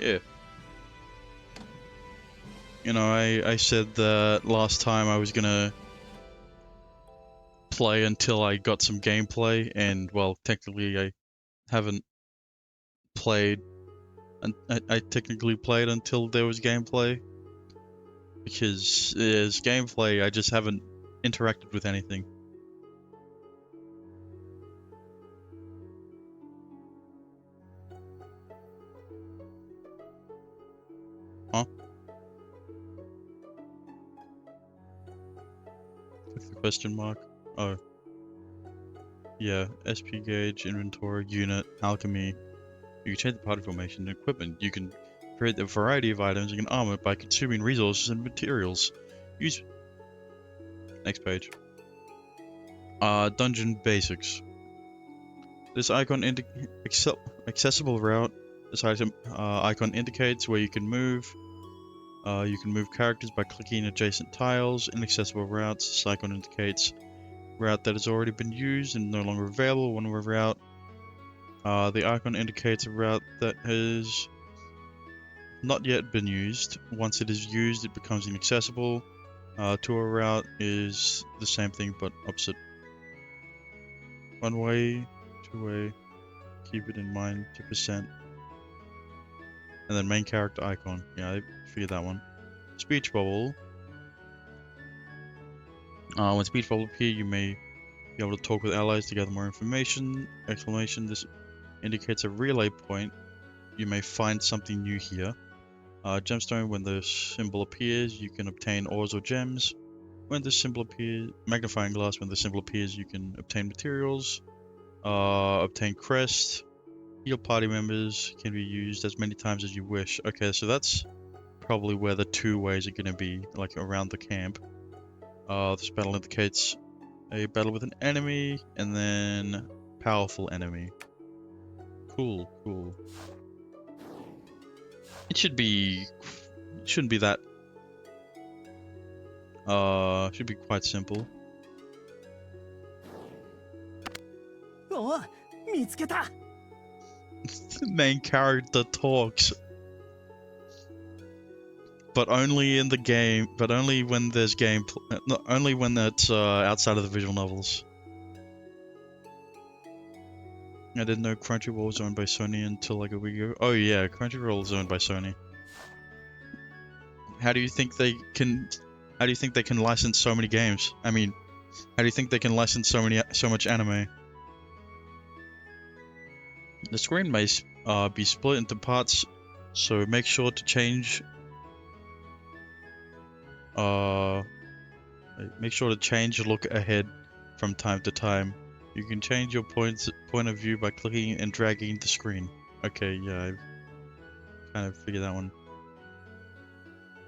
Yeah. You know, I said that last time I was gonna play until I got some gameplay, and well, technically I haven't played, and I technically played until there was gameplay, because there's gameplay, I just haven't interacted with anything. Huh? Click the question mark. Oh. Yeah, SP gauge, inventory, unit, alchemy. You can change the party formation and equipment. You can create a variety of items you can armor by consuming resources and materials. Use... Next page. Dungeon basics. This icon accessible route. This icon indicates where you can move. You can move characters by clicking adjacent tiles. Inaccessible routes. This icon indicates route that has already been used and no longer available when we're route. The icon indicates a route that has not yet been used. Once it is used, it becomes inaccessible. Tour route is the same thing but opposite. One way, two way, keep it in mind, 2%. And then main character icon. Yeah, I figured that one. Speech bubble. When speech bubble appear, you may be able to talk with allies to gather more information. Exclamation, this indicates a relay point. You may find something new here. Gemstone, when the symbol appears, you can obtain ores or gems. When the symbol appears, magnifying glass, when the symbol appears, you can obtain materials. Obtain crest. Heal party members can be used as many times as you wish. Okay, so that's probably where the two ways are going to be, like around the camp. This battle indicates a battle with an enemy, and then powerful enemy. Cool, cool. It shouldn't be that. Should be quite simple. Oh, 見つけた! The main character talks. But only in the game, but only when there's not only when that's outside of the visual novels. I didn't know Crunchyroll was owned by Sony until like a week ago. Oh yeah, Crunchyroll is owned by Sony. How do you think they can license so many games? I mean, how do you think they can license so much anime? The screen may be split into parts, so make sure to change. Make sure to change look ahead from time to time. You can change your point of view by clicking and dragging the screen. Okay, yeah, I've kind of figured that one.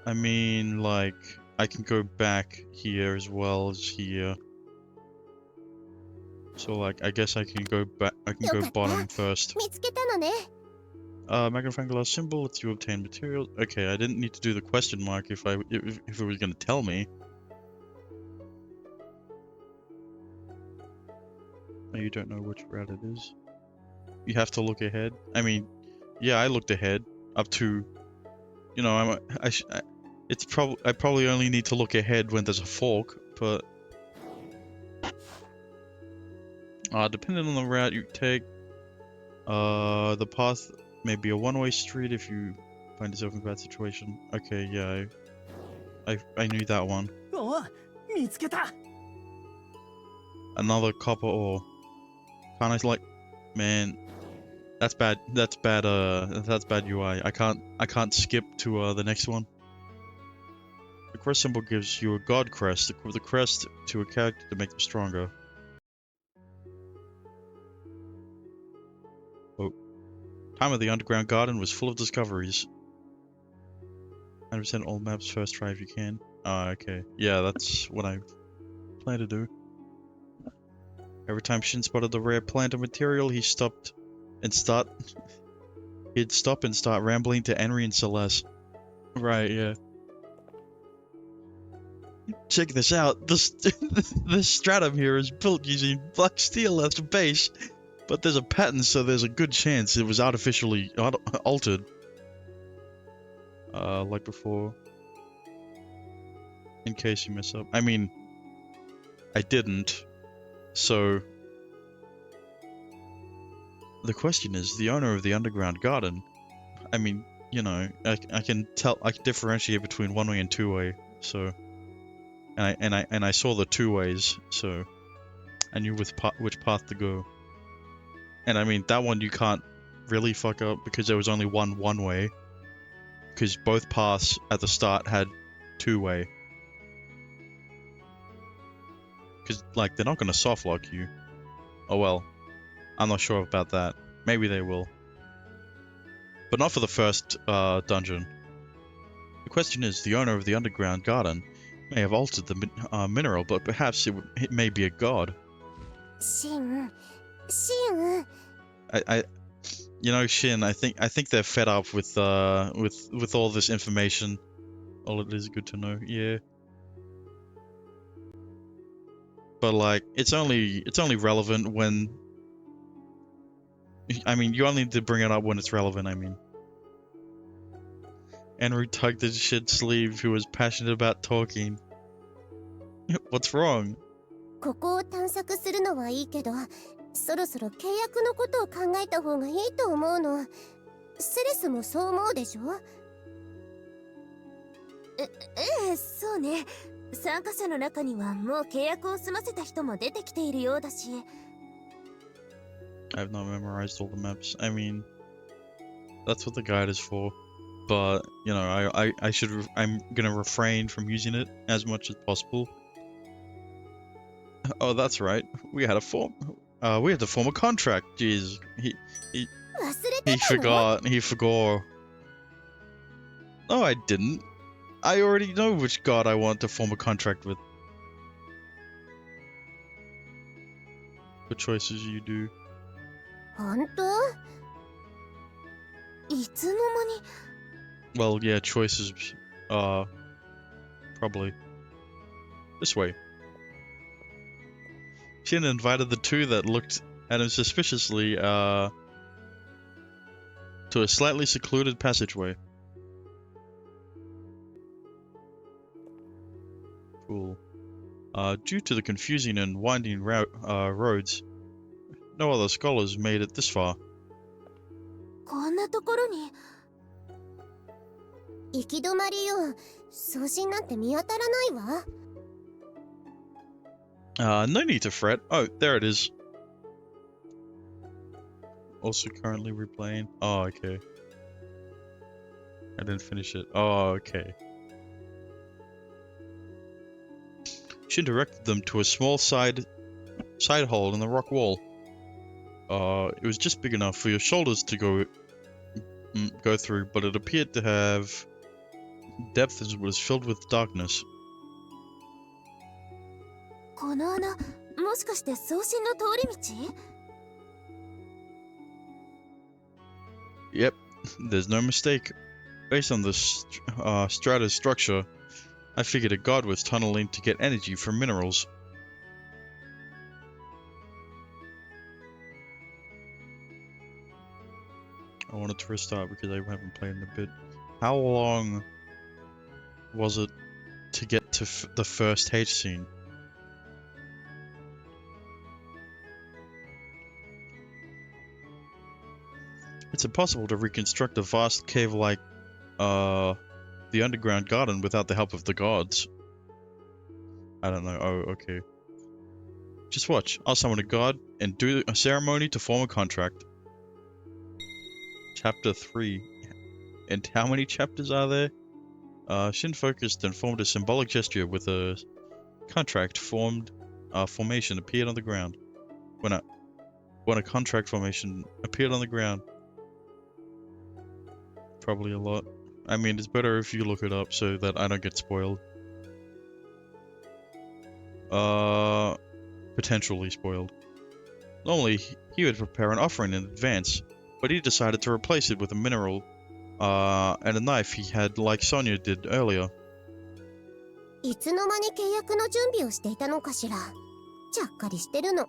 I mean, like, I can go back here as well as here. So, like, I guess I can go back. I can go bottom first. Magnifying glass symbol lets you obtain materials. Okay, I didn't need to do the question mark if it was gonna tell me. Oh, you don't know which route it is. You have to look ahead. I mean, yeah, I looked ahead up to. You know, I probably only need to look ahead when there's a fork, but depending on the route you take, the path may be a one-way street if you find yourself in a bad situation. Okay, yeah, I knew that one. Oh, 見つけた! Another copper ore. Can't I like, man, that's bad. That's bad. That's bad UI. I can't skip to the next one. The crest symbol gives you a god crest. Equip the crest to a character to make them stronger. Oh. Time of the underground garden was full of discoveries. 100% all maps first try if you can. Okay. Yeah, that's what I plan to do. Every time Shin spotted the rare plant or material, he'd stop and start rambling to Henry and Celeste. Right, yeah. Check this out. This stratum here is built using black steel as the base, but there's a pattern, so there's a good chance it was artificially altered. like before. In case you mess up. I mean, I didn't. So the question is, the owner of the underground garden. I mean, you know, I can differentiate between one way and two way. So, and I saw the two ways. So, I knew which path to go. And I mean, that one you can't really fuck up because there was only one way. Because both paths at the start had two way. Because, like, they're not going to soft lock you. Oh well. I'm not sure about that. Maybe they will. But not for the first dungeon. The question is, the owner of the underground garden may have altered the mineral, but perhaps it may be a god. Shin. You know, Shin. I think they're fed up with all this information. All it is good to know. Yeah. But like, it's only relevant when. I mean, you only need to bring it up when it's relevant. I mean. Henry tugged at Shin's sleeve, who was passionate about talking. What's wrong? ここを探索するのはいいけど、そろそろ契約のことを考えた方がいいと思うの。セレスもそう思うでしょ？そうね。参加者の中にはもう契約を済ませた人も出てきているようだし。I've not memorized all the maps. I mean, that's what the guide is for. But, you know, I'm gonna refrain from using it as much as possible. Oh, that's right. We had to form a contract. Jeez, he forgot. No, I didn't. I already know which god I want to form a contract with. What choices you do? 本当？いつの間に？ Well, yeah, choices. Probably this way. Shin invited the two that looked at him suspiciously, to a slightly secluded passageway. Cool. Due to the confusing and winding roads, no other scholars made it this far. こんなところに行き止まりよ。送信なんて見当たらないわ。No need to fret. Oh, there it is. Also currently replaying. Oh, okay. I didn't finish it. Oh, okay. Shin directed them to a small side hole in the rock wall. It was just big enough for your shoulders to go through, but it appeared to have depth as it was filled with darkness. この穴、もしかして送信の通り道？ Yep, there's no mistake. Based on the strata's structure, I figured a god was tunneling to get energy from minerals. I wanted to restart because I haven't played in a bit. How long was it to get to the first H scene? It's impossible to reconstruct a vast cave like the underground garden without the help of the gods. I don't know. Oh, okay. Just watch. I'll summon a god and do a ceremony to form a contract. Chapter 3. And how many chapters are there? Shin focused and formed a symbolic gesture with a contract formation appeared on the ground. When a contract formation appeared on the ground. Probably a lot. I mean, it's better if you look it up so that I don't get spoiled. Potentially spoiled. Normally, he would prepare an offering in advance, but he decided to replace it with a mineral, and a knife he had like Sonia did earlier. いつの間に契約の準備をしていたのかしら。ちゃっかりしてるの。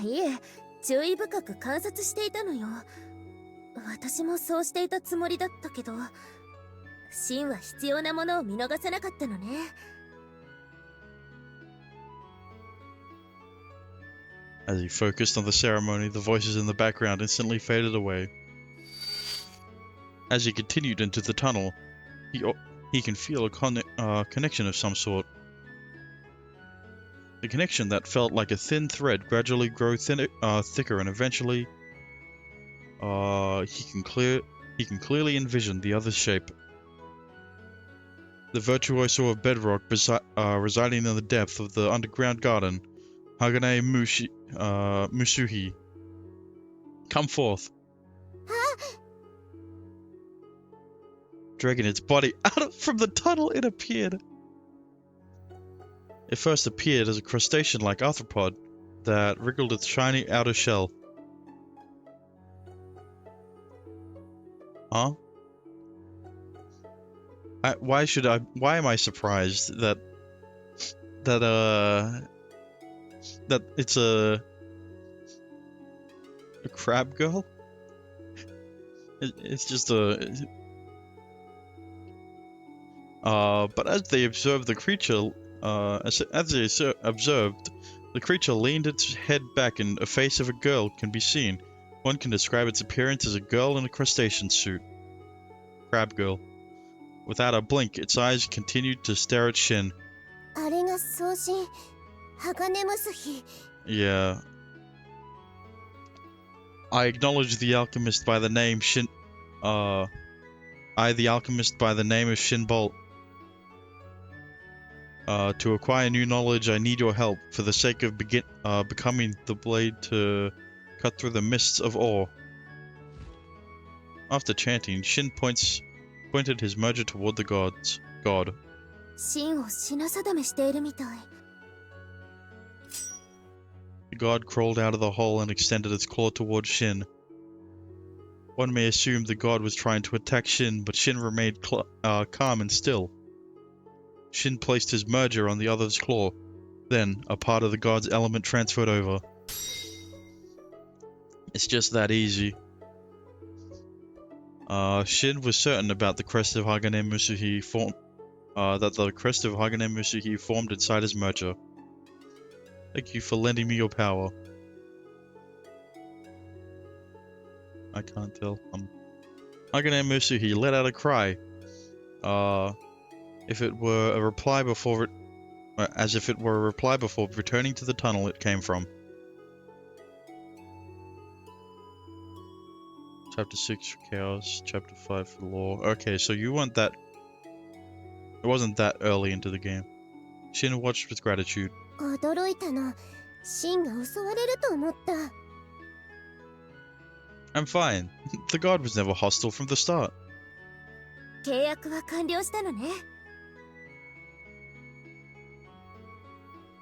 いえ、注意深く観察していたのよ。私もそうしていたつもりだったけど、シンは必要なものを見逃さなかったのね。As he focused on the ceremony, the voices in the background instantly faded away. As he continued into the tunnel, he can feel a connection of some sort. The connection that felt like a thin thread gradually grow thicker, and eventually, he can clearly envision the other's shape. The virtuoso of bedrock residing in the depth of the underground garden, Hagane Musuhi. Come forth. Dragging its body out from the tunnel, it appeared. It first appeared as a crustacean-like arthropod that wriggled its shiny outer shell. Huh? Why am I surprised that it's a crab girl? It's just but as they observed the creature, the creature leaned its head back and a face of a girl can be seen. One can describe its appearance as a girl in a crustacean suit. Crab girl. Without a blink, its eyes continued to stare at Shin. Yeah. I acknowledge the alchemist by the name Shin... the alchemist by the name of Shin Bolt. To acquire new knowledge, I need your help, for the sake of becoming the blade to cut through the mists of awe. After chanting, Shin pointed his merger toward the god. The god crawled out of the hole and extended its claw toward Shin. One may assume the god was trying to attack Shin, but Shin remained calm and still. Shin placed his merger on the other's claw. Then, a part of the god's element transferred over. It's just that easy. Shin was certain about the crest of Hagane Musuhi formed inside his merger. Thank you for lending me your power. I can't tell. Hagane Musuhi let out a cry. If it were a reply before as if it were a reply before returning to the tunnel it came from. Chapter 6 for Chaos, Chapter 5 for Law. Okay, so you weren't that... It wasn't that early into the game. Shin watched with gratitude. I'm fine. The god was never hostile from the start.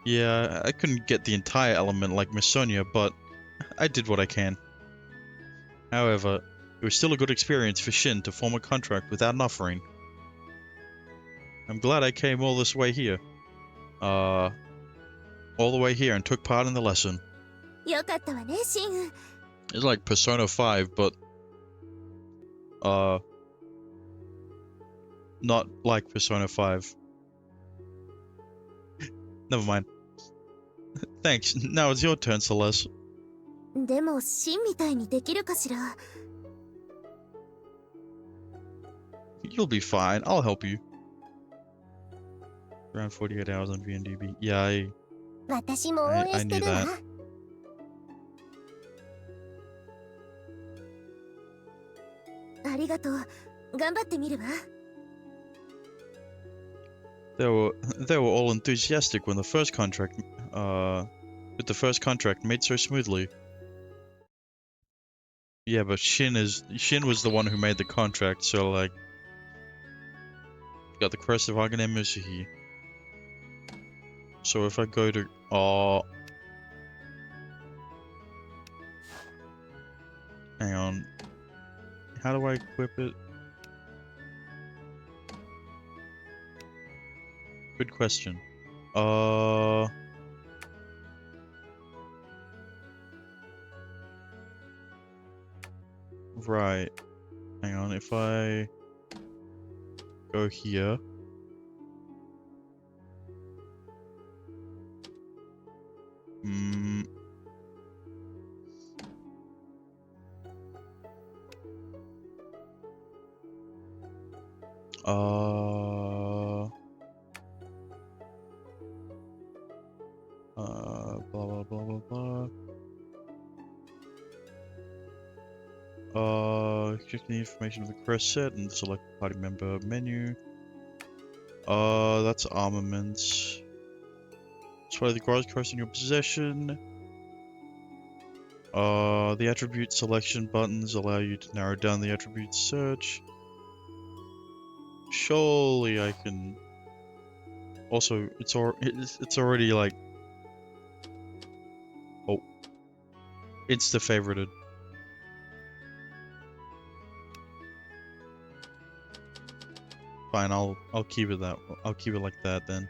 Yeah, I couldn't get the entire element like Miss Sonia, but I did what I can. However, it was still a good experience for Shin to form a contract without an offering. I'm glad I came all this way here. All the way here and took part in the lesson. It's like Persona 5, but not like Persona 5. Never mind. Thanks. Now it's your turn, Celeste. You'll be fine. I'll help you. Around 48 hours on VNDB. Yeah, I knew that. They were all enthusiastic when the first contract made so smoothly. Yeah, but Shin was the one who made the contract, so like got the crest of Hagane Musuhi. So if I go to hang on. How do I equip it? Good question. Right. Hang on, if I go here. Hmm. Blah blah blah blah blah. Check the information of the quest set and select party member menu. That's armaments. Display the quest in your possession. The attribute selection buttons allow you to narrow down the attribute search. Surely I can. Also, it's already like. Oh, insta-favorited. Fine, I'll keep it that. I'll keep it like that then.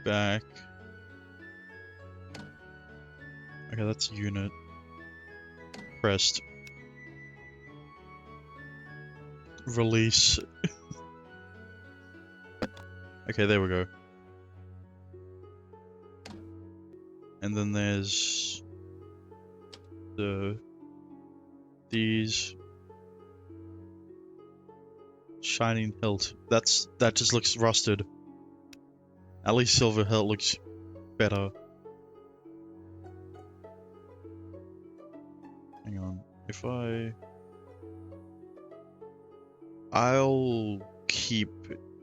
Back. Okay, that's unit. Pressed. Release. Okay, there we go. And then there's these shining hilt. That just looks rusted. At least silver hilt looks better. Hang on. If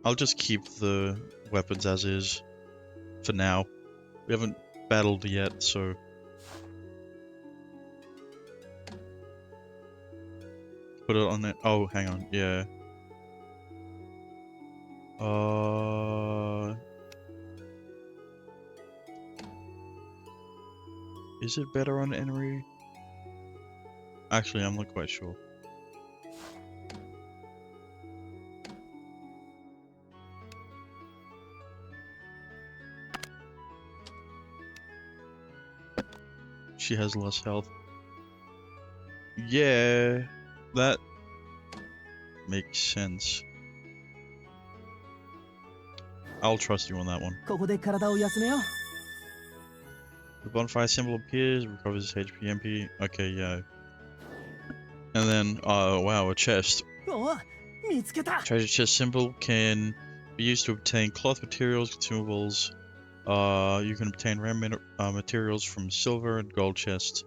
I'll just keep the weapons as is for now. We haven't battled yet, so put it on it. Oh, hang on. Yeah. Is it better on Enry? Actually, I'm not quite sure. She has less health. Yeah, that makes sense. I'll trust you on that one. ここで体を休めよう。 The bonfire symbol appears, recovers HP MP. Okay, yeah. And then, wow, a chest. おお、見つけた。 Treasure chest symbol can be used to obtain cloth materials, consumables. You can obtain rare materials from silver and gold chests.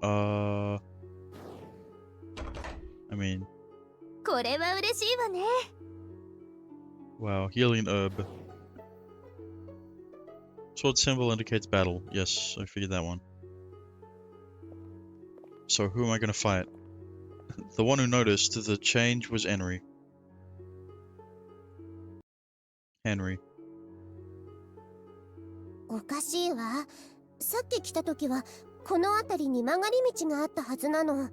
I mean, これは嬉しいわね。 wow, healing herb. Sword symbol indicates battle. Yes, I figured that one. So who am I gonna fight? The one who noticed the change was Henry. Henry. おかしいわ。さっき来た時はこの辺りに曲がり道があったはずなの。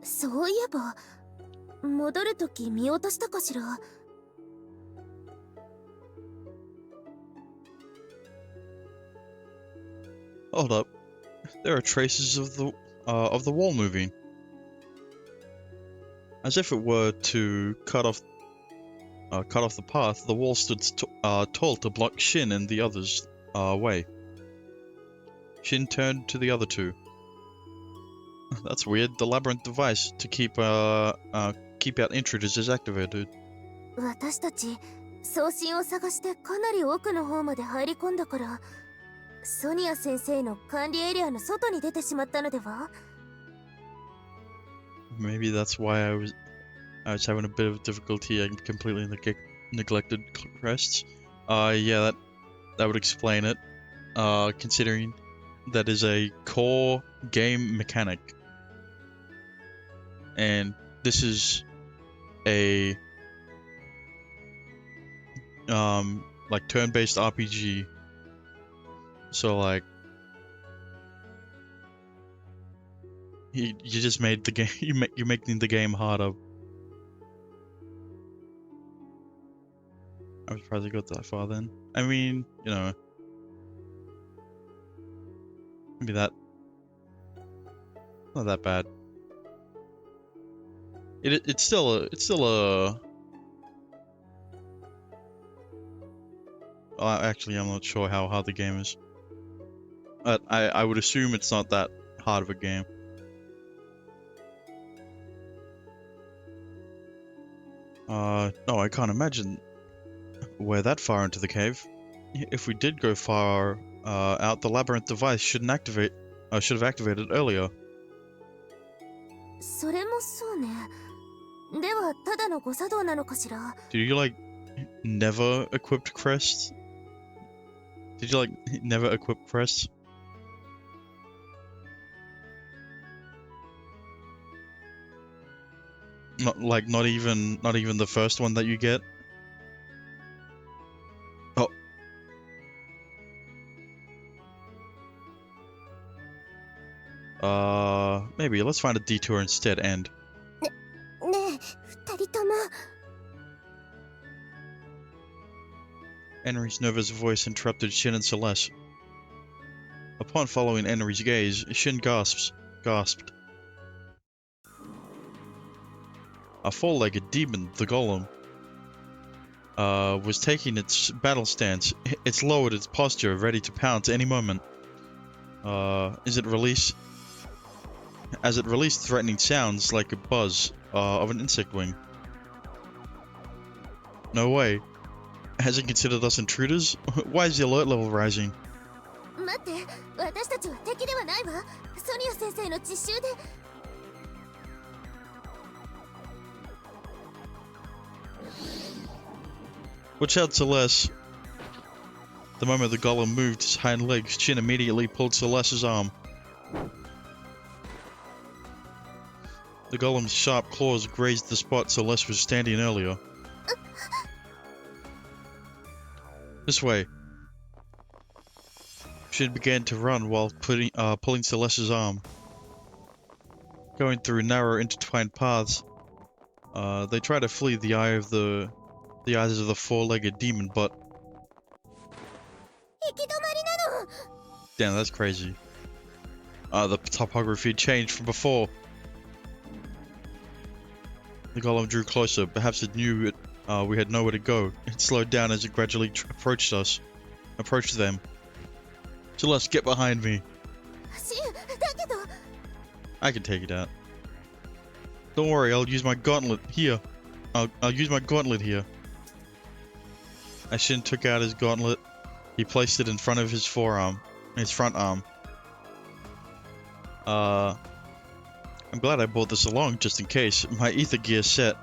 そういえば戻る時見落としたかしら。 Hold up. There are traces of the wall moving. As if it were to cut off the path, the wall stood tall to block Shin and the others' way. Shin turned to the other two. That's weird. The labyrinth device to keep out intruders is activated. 私たち送信を探してかなり奥の方まで入り込んだから、ソニア先生の管理エリアの外に出てしまったのでは？ Maybe that's why I was having a bit of difficulty. I completely neglected quests. Yeah, that would explain it. Considering that is a core game mechanic, and this is a like turn-based RPG. So like You just made the game. You're making the game harder. I'm surprised I got that far then. I mean, you know, maybe that. Not that bad. It's still a. Actually, I'm not sure how hard the game is. But I would assume it's not that hard of a game. No, I can't imagine we're that far into the cave. If we did go far out, the labyrinth device should have activated earlier. それもそうね。ではただの誤作動なのかしら。 Did you like never equipped crests? Did you like never equip crests? Not even the first one that you get. Maybe let's find a detour instead. And ねえ、二人とも。 Henry's nervous voice interrupted Shin and Celeste. Upon following Henry's gaze, Shin gasped. A four-legged demon, the golem, was taking its battle stance. It's lowered its posture, ready to pounce any moment. As it released threatening sounds like a buzz of an insect wing. No way. Has it considered us intruders? Why is the alert level rising? 待って、私たちは敵ではないわ。ソニア先生の実習で。 Watch out, Celeste. The moment the golem moved his hind legs, Shin immediately pulled Celeste's arm. The golem's sharp claws grazed the spot Celeste was standing earlier. This way. Shin began to run while pulling Celeste's arm. Going through narrow, intertwined paths, they try to flee the eyes of the four-legged demon, but damn, that's crazy. The topography changed from before. The golem drew closer. Perhaps it knew we had nowhere to go. It slowed down as it gradually approached them. Celeste, get behind me. I can take it out. Don't worry, I'll use my gauntlet here. I'll use my gauntlet here. As Shin took out his gauntlet, he placed it in front of his front arm. I'm glad I brought this along just in case. My ether gear set.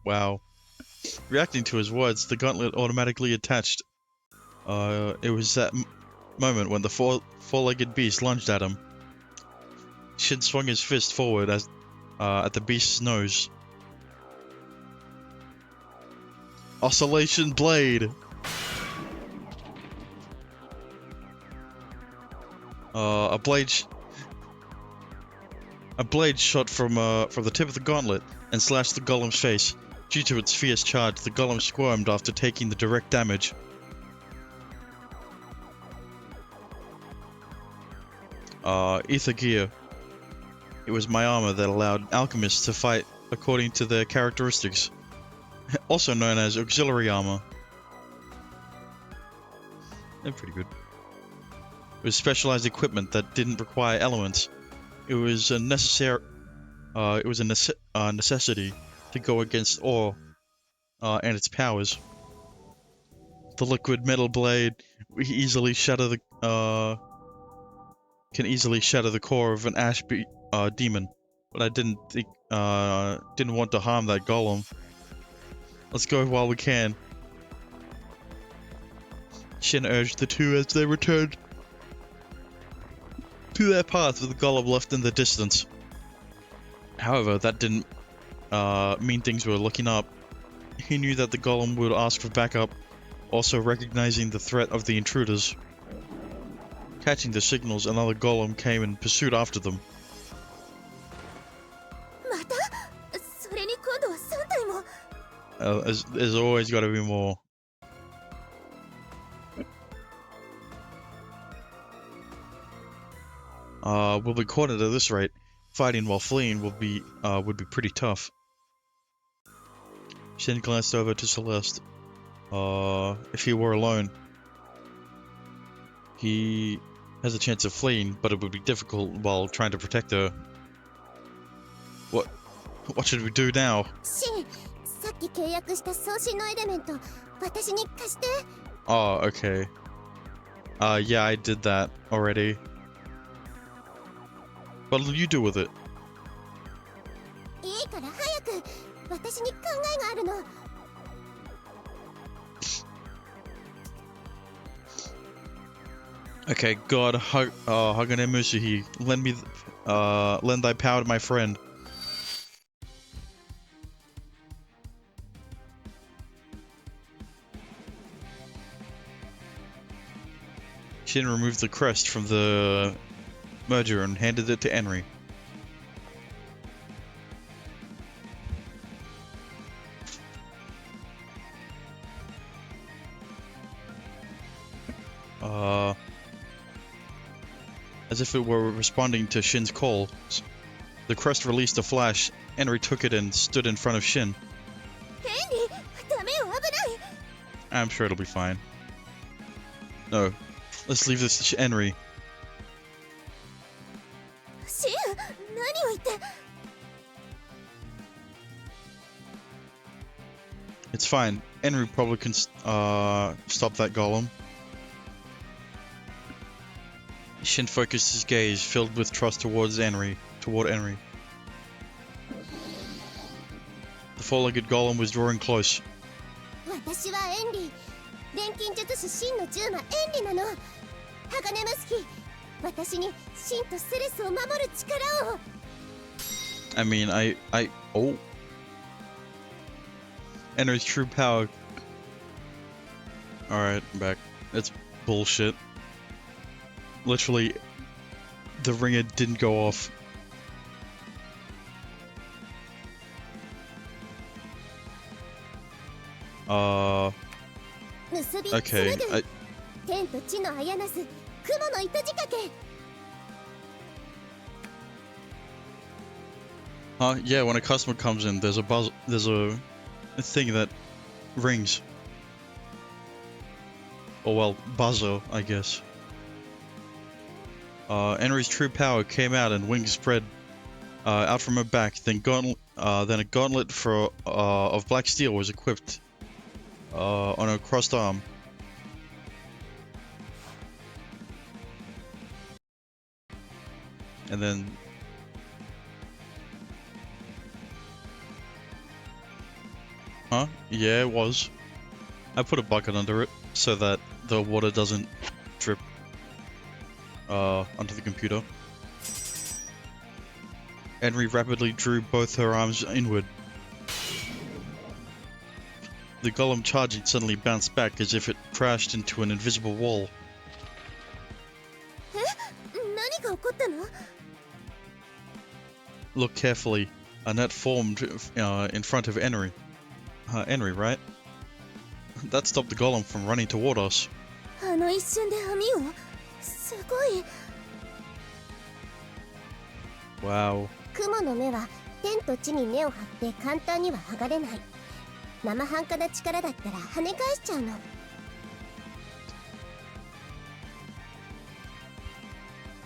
Wow. Reacting to his words, the gauntlet automatically attached. It was that moment when the four-legged beast lunged at him. Shin swung his fist forward at the beast's nose. Oscillation Blade! A blade shot from the tip of the gauntlet and slashed the golem's face. Due to its fierce charge, the golem squirmed after taking the direct damage. Ether gear. It was my armor that allowed alchemists to fight according to their characteristics, also known as auxiliary armor. They're pretty good. It was specialized equipment that didn't require elements. It was a necessity to go against ore and its powers. The liquid metal blade can easily shatter the core of an ash demon, but I didn't want to harm that golem. Let's go while we can. Shin urged the two as they returned to their path with the golem left in the distance. However, that didn't mean things were looking up. He knew that the golem would ask for backup, also recognizing the threat of the intruders. Catching the signals, another golem came in pursuit after them. またそれに今度は3体も There's always got to be more. We'll be cornered at this rate. Fighting while fleeing would be pretty tough. Shin glanced over to Celeste. If he were alone, he has a chance of fleeing, but it would be difficult while trying to protect her. What should we do now? シン、さっき契約した送信のエレメント私に貸して Oh, okay. Yeah, I did that already. What'll you do with it? いいから早く私に考えがあるの Okay, God, Hagane Musuhi, lend thy power to my friend. Shin removed the crest from the merger and handed it to Enri. As if it were responding to Shin's call, the crest released a flash. Enri took it and stood in front of Shin. ヘンリーダメよ危ない I'm sure it'll be fine. No, let's leave this to Enri. シン何を言って It's fine. Enri probably can stop that golem. Shin focused his gaze, filled with trust toward Enri. The four-legged golem was drawing close. 私はエンリー錬金術師シンの10魔エンリなの鋼ムスキ私にシンとセレスを守る力を I mean, oh. Enri's true power. Alright, I'm back. It's bullshit. Literally, the ringer didn't go off. Okay. 天と地のあやなす雲の糸仕掛け Yeah, when a customer comes in, there's a thing that rings. Or well, buzzer, I guess. Enri's true power came out and wings spread out from her back. Then a gauntlet of black steel was equipped on her crossed arm. And then yeah, it was. I put a bucket under it so that the water doesn't drip onto the computer. Enri rapidly drew both her arms inward. The golem charging suddenly bounced back as if it crashed into an invisible wall. 何が起こったの Look carefully. A net formed in front of Enri. Enri, right? That stopped the golem from running toward us. あの一瞬で網をすごい Wow. 雲の目は天と地に根を張って簡単には剥がれない生半可な力だったら跳ね返しちゃうの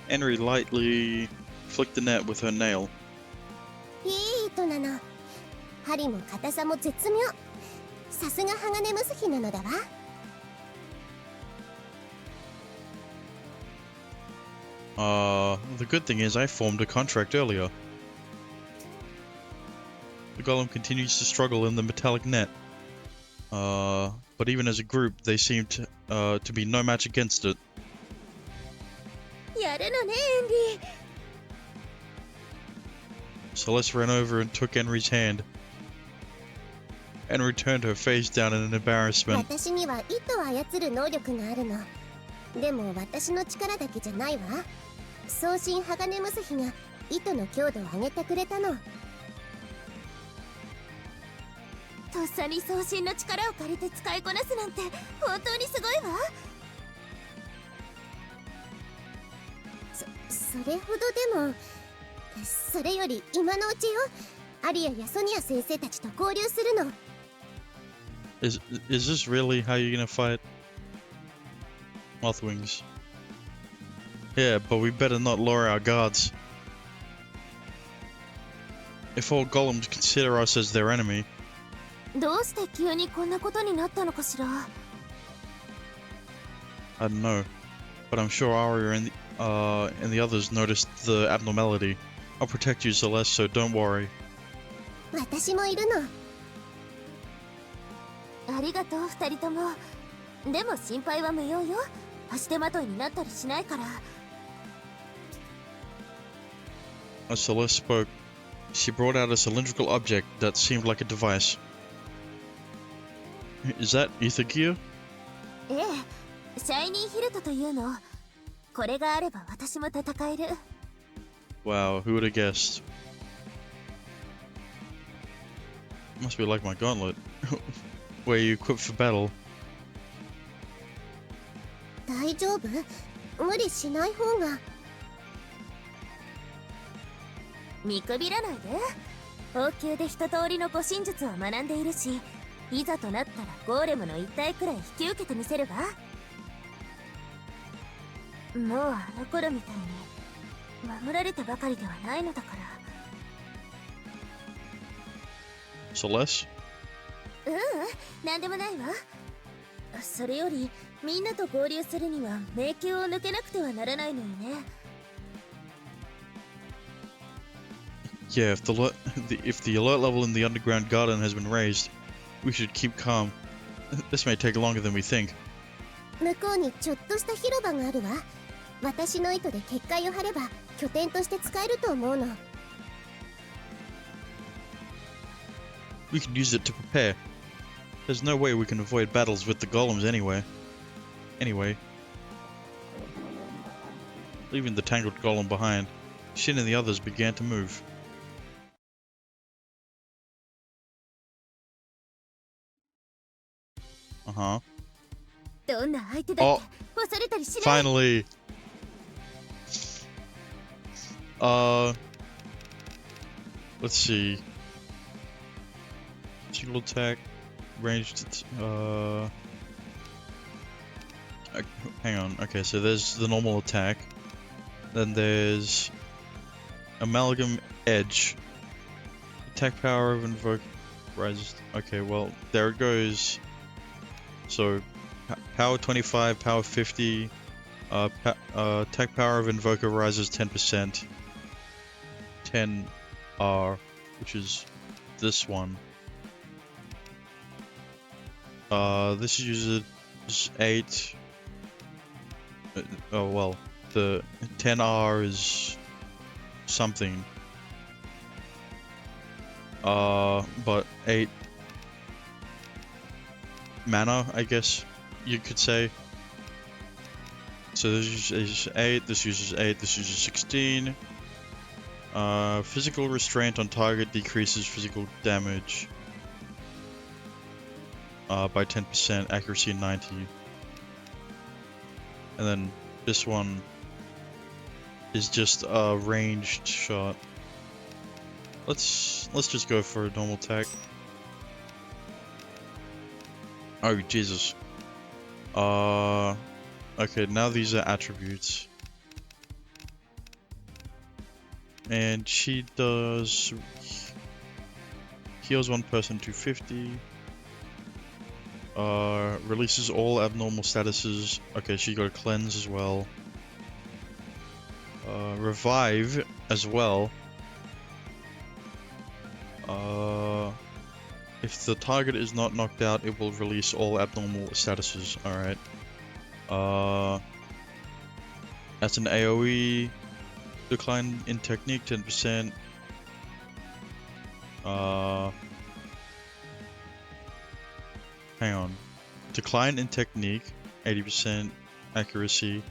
Enri lightly flicked the net with her nail. いい糸なの針も硬さも絶妙さすが鋼ムスヒなのだわ The good thing is I formed a contract earlier. The golem continues to struggle in the metallic net. But even as a group, they seem to be no match against it. やるのねエンリー Celeste ran over and took Enri's hand. Enri turned her face down in embarrassment. 私には糸を操る能力があるのでも私の力だけじゃないわ。送信鋼ムスヒが糸の強度を上げてくれたの。とっさに送信の力を借りて使いこなすなんて本当にすごいわ。それほどでも。それより今のうちよ。アリアやソニア先生たちと交流するの。Is this really how you're gonna fight Mothwings? Yeah, but we better not lower our guards. If all golems consider us as their enemy. どうして急にこんなことになったのかしら。I don't know, but I'm sure Aria and the others noticed the abnormality. I'll protect you, Celeste, so don't worry. 私もいるの。ありがとう2人とも。でも心配は無用よ。足手まといになったりしないから。As Celeste spoke, she brought out a cylindrical object that seemed like a device. Is that ether gear? ええ、シャイニーヒルトというの。これがあれば私も戦える。Wow, who would have guessed? Must be like my gauntlet, where you equip for battle. 大丈夫？無理しない方が。見くびらないで。王宮で一通りの護身術を学んでいるし、いざとなったらゴーレムの一体くらい引き受けてみせるわ。もうあの頃みたいに守られてばかりではないのだから。Celeste? なんでもないわ。それよりみんなと合流するには迷宮を抜けなくてはならないのよね。Yeah, if the alert level in the underground garden has been raised, we should keep calm. This may take longer than we think. 向こうにちょっとした広場があるわ。私の糸で結界を張れば拠点として使えると思うの。We can use it to prepare. There's no way we can avoid battles with the golems anyway. Anyway. Leaving the tangled golem behind, Shin and the others began to move. Uh-huh. どんな相手だって恐れたりしない。Finally! Let's see. Single attack, ranged, hang on. Okay, so there's the normal attack. Then there's Amalgam Edge. Attack power of Invoke rises. Okay, well, there it goes. So, power 25, power 50. Attack power of Invoker rises 10%. 10R, which is this one. This uses 8. Oh well, the 10R is something. But 8 mana, I guess you could say. So this uses 8, this uses 8, this uses 16. Physical restraint on target decreases physical damage by 10%, accuracy 90. And then this one is just a ranged shot. Let's just go for a normal attack. Oh Jesus. Okay, now these are attributes. And she does heals one person 250. Releases all abnormal statuses. Okay, she got a cleanse as well. Revive as well. If the target is not knocked out, it will release all abnormal statuses. Alright. That's an AoE. Decline in technique 10%. Hang on. Decline in technique 80%. accuracy,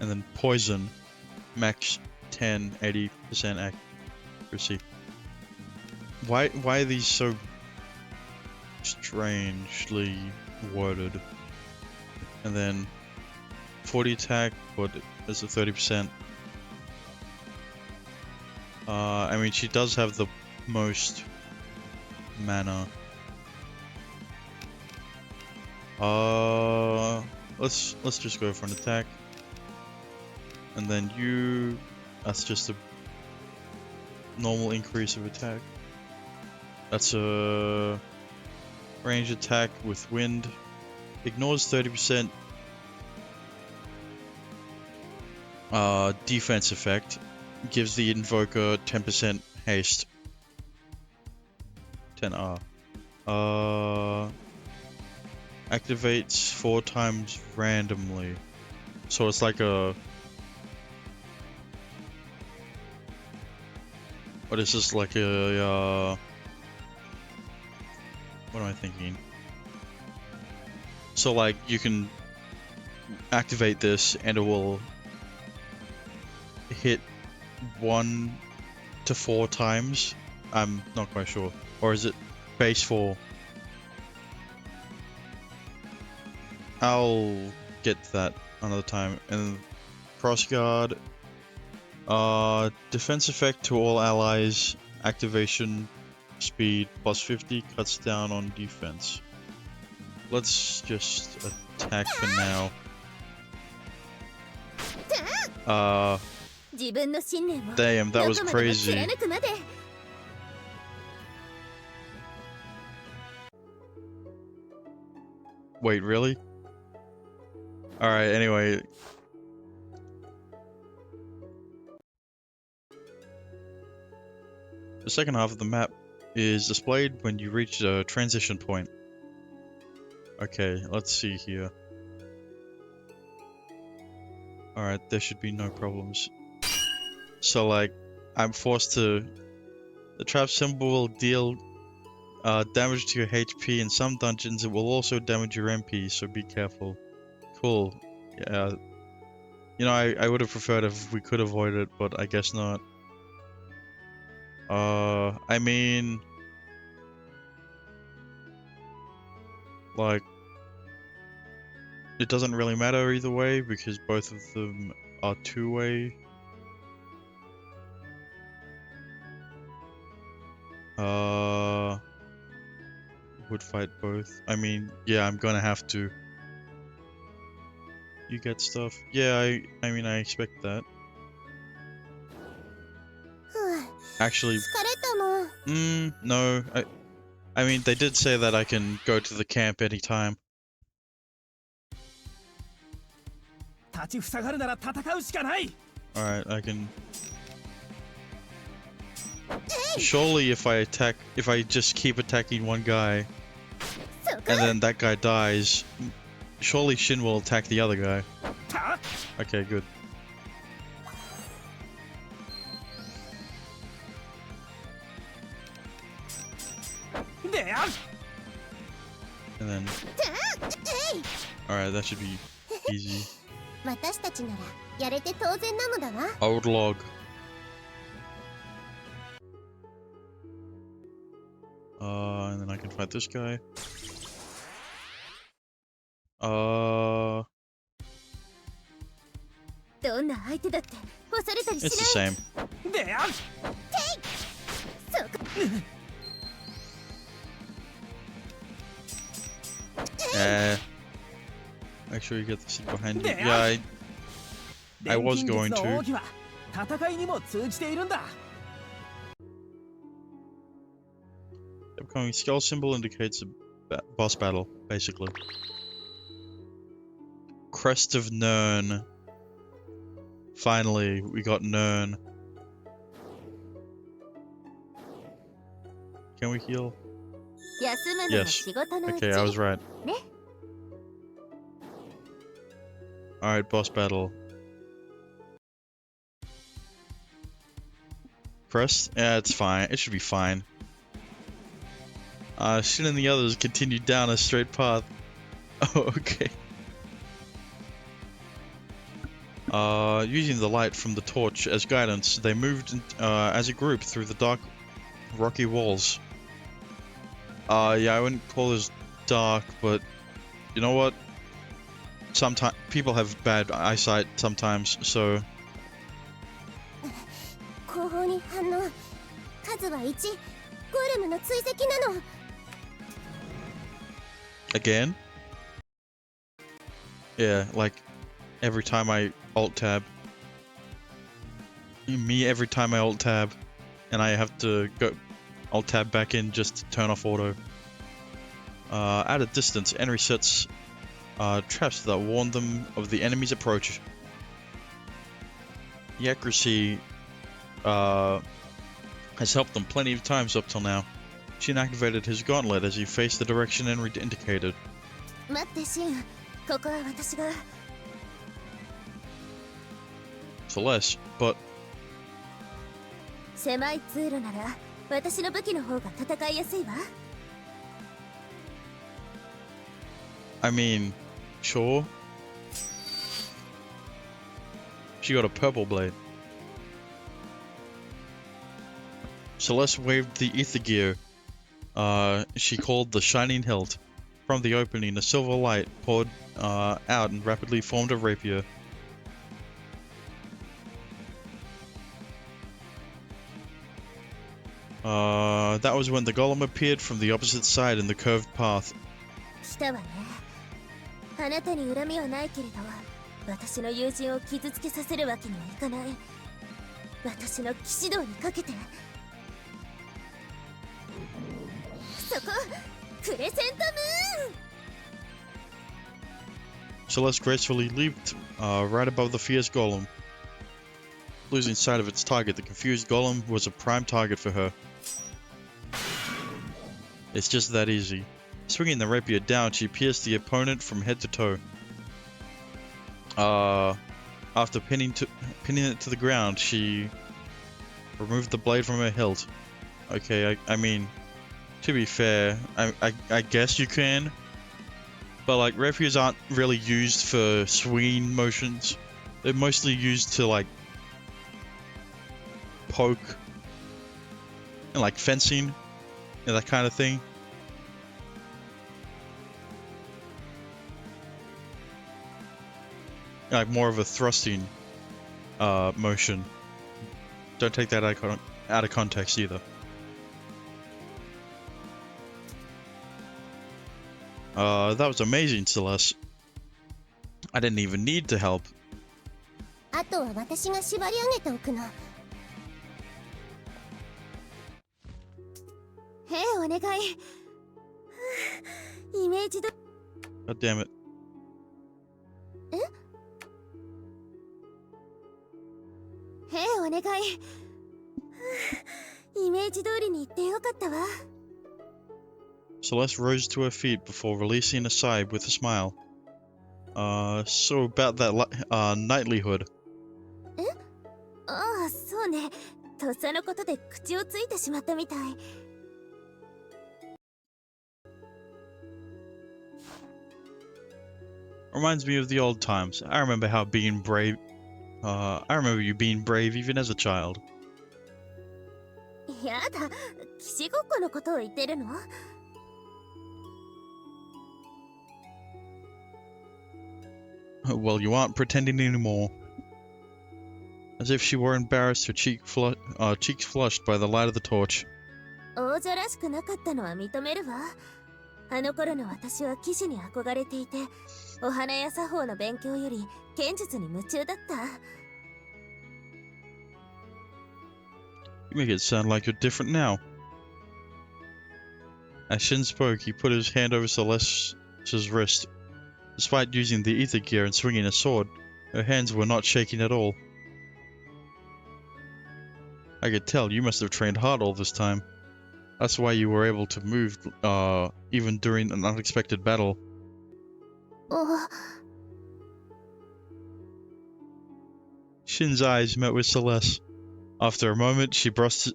and then poison, max 10, 80% accuracy. Why are these so strangely worded? And then 40 attack, but it's a 30%. I mean, she does have the most mana. Let's just go for an attack. And then you, that's just a normal increase of attack. That's a range attack with wind. Ignores 30% defense effect. Gives the invoker 10% haste. 10R. Activates 4 times randomly. So it's like a... What is this, like a... What am I thinking? So like, you can activate this and it will hit 1 to 4 times. I'm not quite sure. Or is it base 4? I'll get that another time. And crossguard, defense effect to all allies, activation speed plus 50, cuts down on defense. Let's just attack for now. Damn, that was crazy. Wait, really? Alright, anyway. The second half of the map is displayed when you reach a transition point. Okay, let's see here. Alright, there should be no problems. So like, I'm forced to... The trap symbol will deal damage to your HP. In some dungeons it will also damage your MP, so be careful. Cool. Yeah. You know, I would have preferred if we could avoid it, but I guess not. I mean... Like... It doesn't really matter either way, because both of them are two-way. Would fight both. I mean, yeah, I'm gonna have to. You get stuff. Yeah, I mean, I expect that. Actually, no. I mean, they did say that I can go to the camp anytime. Alright, I can... Surely if I just keep attacking one guy, and then that guy dies, surely Shin will attack the other guy. Okay, good. And then... Alright, that should be easy. Old log. And then I can fight this guy. It's the same. Make sure you get the seat behind you. Yeah, I was going to. The upcoming skull symbol indicates a boss battle, basically. Crest of Nern. Finally, we got Nern. Can we heal? Yes. Okay, I was right. Alright, boss battle. Crest? Yeah, it's fine. It should be fine. Shin and the others continued down a straight path. Oh, okay. Using the light from the torch as guidance, they moved as a group through the dark, rocky walls. Yeah, I wouldn't call this dark, but you know what? Sometimes people have bad eyesight sometimes, so 後方に反応。数は1。ゴーレムの追跡なの。 again? Yeah, like every time I alt tab. Me every time I alt tab, and I have to go alt tab back in just to turn off auto. At a distance, enemy sets traps that warn them of the enemy's approach. The accuracy has helped them plenty of times up till now. Shin activated his gauntlet as he faced the direction Henry indicated. 待ってシン、ここは私が。 Celeste, but 狭い通路なら私の武器の方が戦いやすいわ。 I mean, sure. She got a purple blade. Celeste waved the ether gear she called the Shining Hilt. From the opening, a silver light poured out and rapidly formed a rapier. That was when the golem appeared from the opposite side in the curved path. 来たわね。あなたに恨みはないけれど、私の友人を傷つけさせるわけにはいかない。私の騎士道にかけて。そこ、クレセントムーン。 Celeste gracefully leaped right above the fierce golem. Losing sight of its target, the confused golem was a prime target for her. It's just that easy. Swinging the rapier down, she pierced the opponent from head to toe. After pinning it to the ground, she removed the blade from her hilt. Okay, I mean, to be fair, I guess you can. But like, rapiers aren't really used for swinging motions. They're mostly used to like poke and like fencing and that kind of thing. Like more of a thrusting motion. Don't take that out of context either. That was amazing, Celeste. I didn't even need to help. あとは私が縛り上げておくの。へえ、お願い。イメージど。 God damn it. へえ、お願い。イメージ通りに言ってよかったわ。 Celeste rose to her feet before releasing a sigh with a smile. So about that knightly hood. ああ、そうね。とっさのことで口をついてしまったみたい。 Reminds me of the old times. I remember how being brave. I remember you being brave even as a child. やだ、騎士ごっこのことを言ってるの？ Well, you aren't pretending anymore. As if she were embarrassed, her cheeks flushed by the light of the torch. 王女らしくなかったのは認めるわ。あの頃の私は騎士に憧れていて、お花や作法の勉強より剣術に夢中だった。 You make it sound like you're different now. As Shin spoke, he put his hand over Celeste's wrist. Despite using the ether gear and swinging a sword, her hands were not shaking at all. I could tell you must have trained hard all this time. That's why you were able to move, even during an unexpected battle. お Shin's eyes met with Celeste. After a moment, she brushed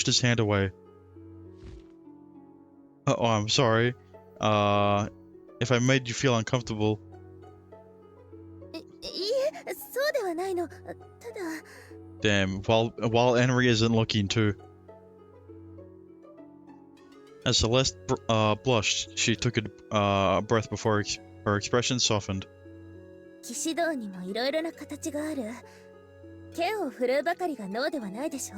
his hand away. Oh, I'm sorry. If I made you feel uncomfortable. いえ、そうではないの。ただ。 Damn, while Henry isn't looking too. As Celeste blushed, she took a breath before her expression softened. 騎士道にもいろいろな形がある。剣を振るうばかりが脳ではないでしょ。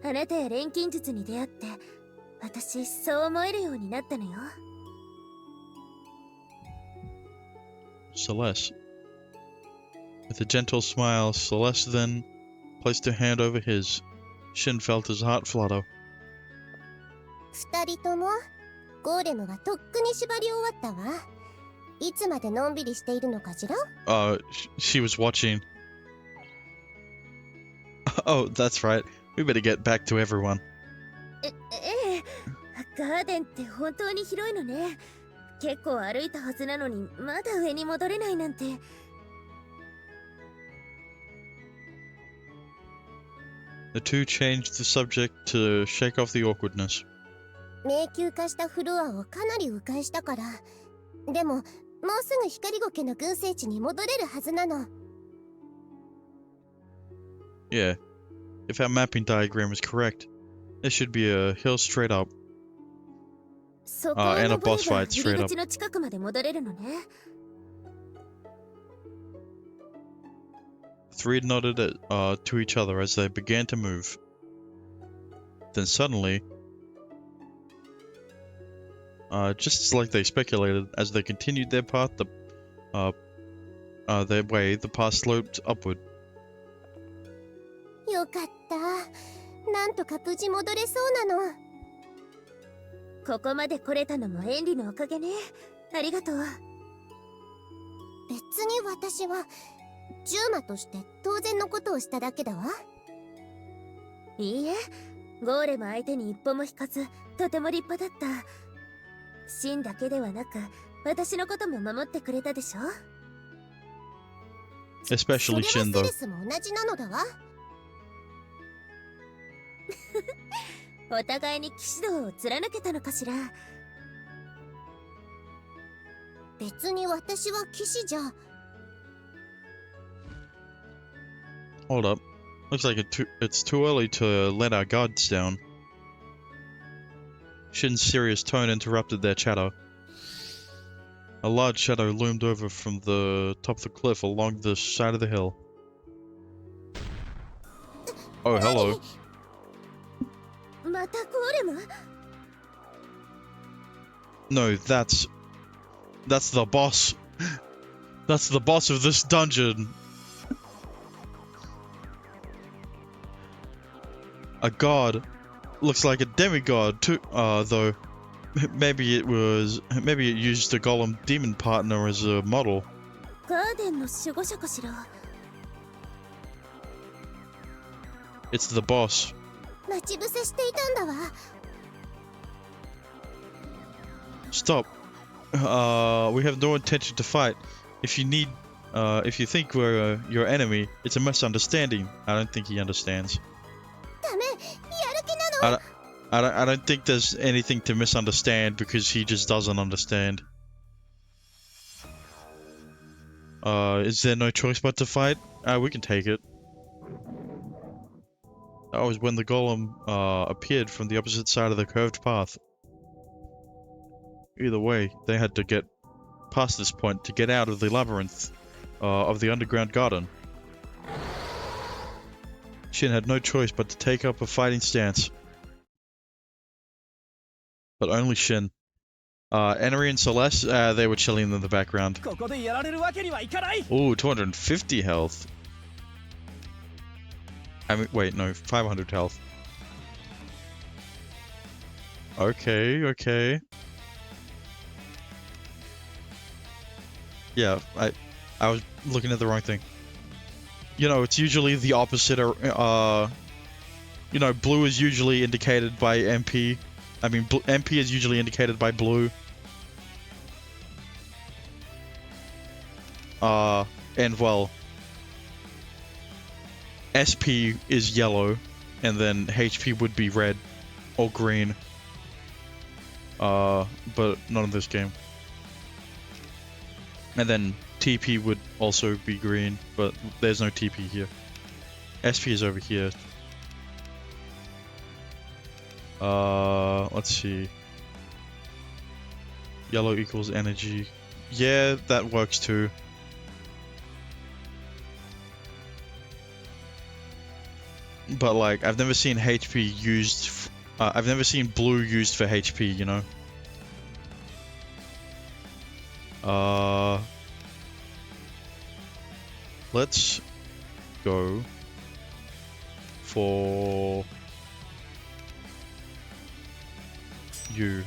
あなたや錬金術に出会って、私そう思えるようになったのよ。 Celeste. With a gentle smile, Celeste then placed her hand over his. Shin felt his heart flutter. 二人ともゴーレムがとっくに縛り終わったわ。いつまでのんびりしているのかしら？ She was watching. Oh, that's right. We better get back to everyone. ええ、ガーデンって本当に広いのね。結構歩いたはずなのにまだ上に戻れないなんて。 The two changed the subject to shake off the awkwardness. 迷宮化したフロアをかなり迂回したから。でももうすぐ光苔の群生地に戻れるはずなの。 Yeah, if our mapping diagram is correct, there should be a hill straight up. そこを and a 登 boss れば fight 入 straight り up. 口の近くまで戻れるのね。 The three nodded to each other as they began to move. Then suddenly, just like they speculated, as they continued their path, their way, the path sloped upward. よかった。なんとか無事戻れそうなの。ここまで来れたのもエンリのおかげね。ありがとう。別に私はジューマとして当然のことをしただけだわ。いいえ、ゴーレム相手に一歩も引かず、とても立派だった。シンだけではなく、私のことも守ってくれたでしょ。 Especially それ Shin, は though. セレスも同じなのだわ。お互いに騎士道を貫けたのかしら。別に私は騎士じゃ。 Hold up. Looks like it's too early to let our guards down. Shin's serious tone interrupted their chatter. A large shadow loomed over from the top of the cliff along the side of the hill. Oh, hello. またゴーレム？ No, that's the boss. That's the boss of this dungeon. A god. Looks like a demigod too, though. Maybe it used the golem demon partner as a model. ガーデンの守護者かしら。 It's the boss. 待ち伏せしていたんだわ。 Stop. We have no intention to fight. If you think we're your enemy, it's a misunderstanding. I don't think he understands. ダメ、やる気なの。 I don't think there's anything to misunderstand because he just doesn't understand. Is there no choice but to fight? We can take it. That was when the golem appeared from the opposite side of the curved path. Either way, they had to get past this point to get out of the labyrinth of the underground garden. Shin had no choice but to take up a fighting stance. But only Shin. Enri and Celeste, they were chilling in the background. ここでやられるわけにはいかない。 Ooh, 250 health. I mean, wait, no, 500 health. Okay, okay. Yeah, I was looking at the wrong thing. You know, it's usually the opposite. You know, blue is usually indicated by MP. I mean, MP is usually indicated by blue. And well, SP is yellow, and then HP would be red or green. But not in this game. And then TP would also be green, but there's no TP here. SP is over here. Let's see. Yellow equals energy. Yeah, that works too. But like, I've never seen HP used. I've never seen blue used for HP, you know. Let's go for you.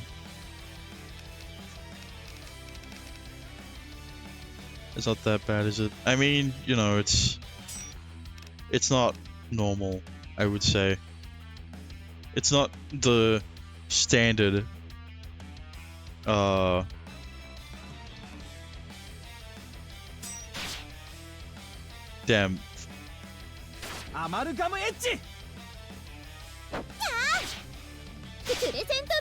It's not that bad, is it? I mean, you know, it's not normal, I would say. It's not the standard damn. アマルガムエッジ。プレゼント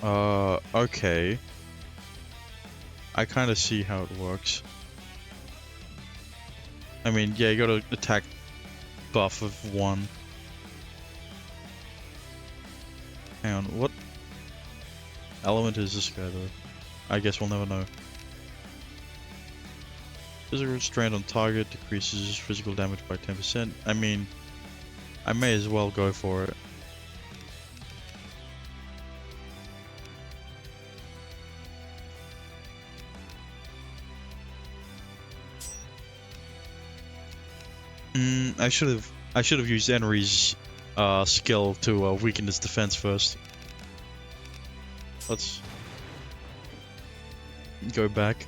ムーン。 Okay. I kind of see how it works. I mean, yeah, you got an attack buff of 1. Hang on, what element is this guy though? I guess we'll never know. Physical restraint on target decreases physical damage by 10%. I mean, I may as well go for it. I should have used Enri's skill to weaken his defense first. Let's go back.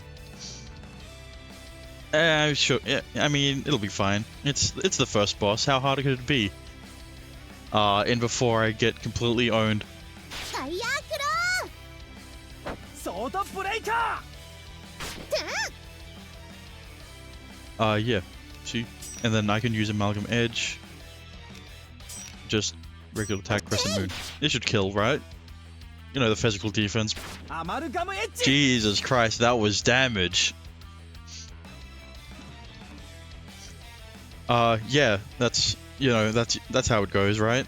Sure. Yeah, I mean, it'll be fine. It's the first boss. How hard could it be? And before I get completely owned. ファイヤークロソードブレイカー。 Yeah. See? And then I can use Amalgam Edge. Just regular attack, Crescent Moon. This should kill, right? You know, the physical defense. アマルガムエッジ。 Jesus Christ, that was damage. Yeah, that's, you know, that's how it goes, right?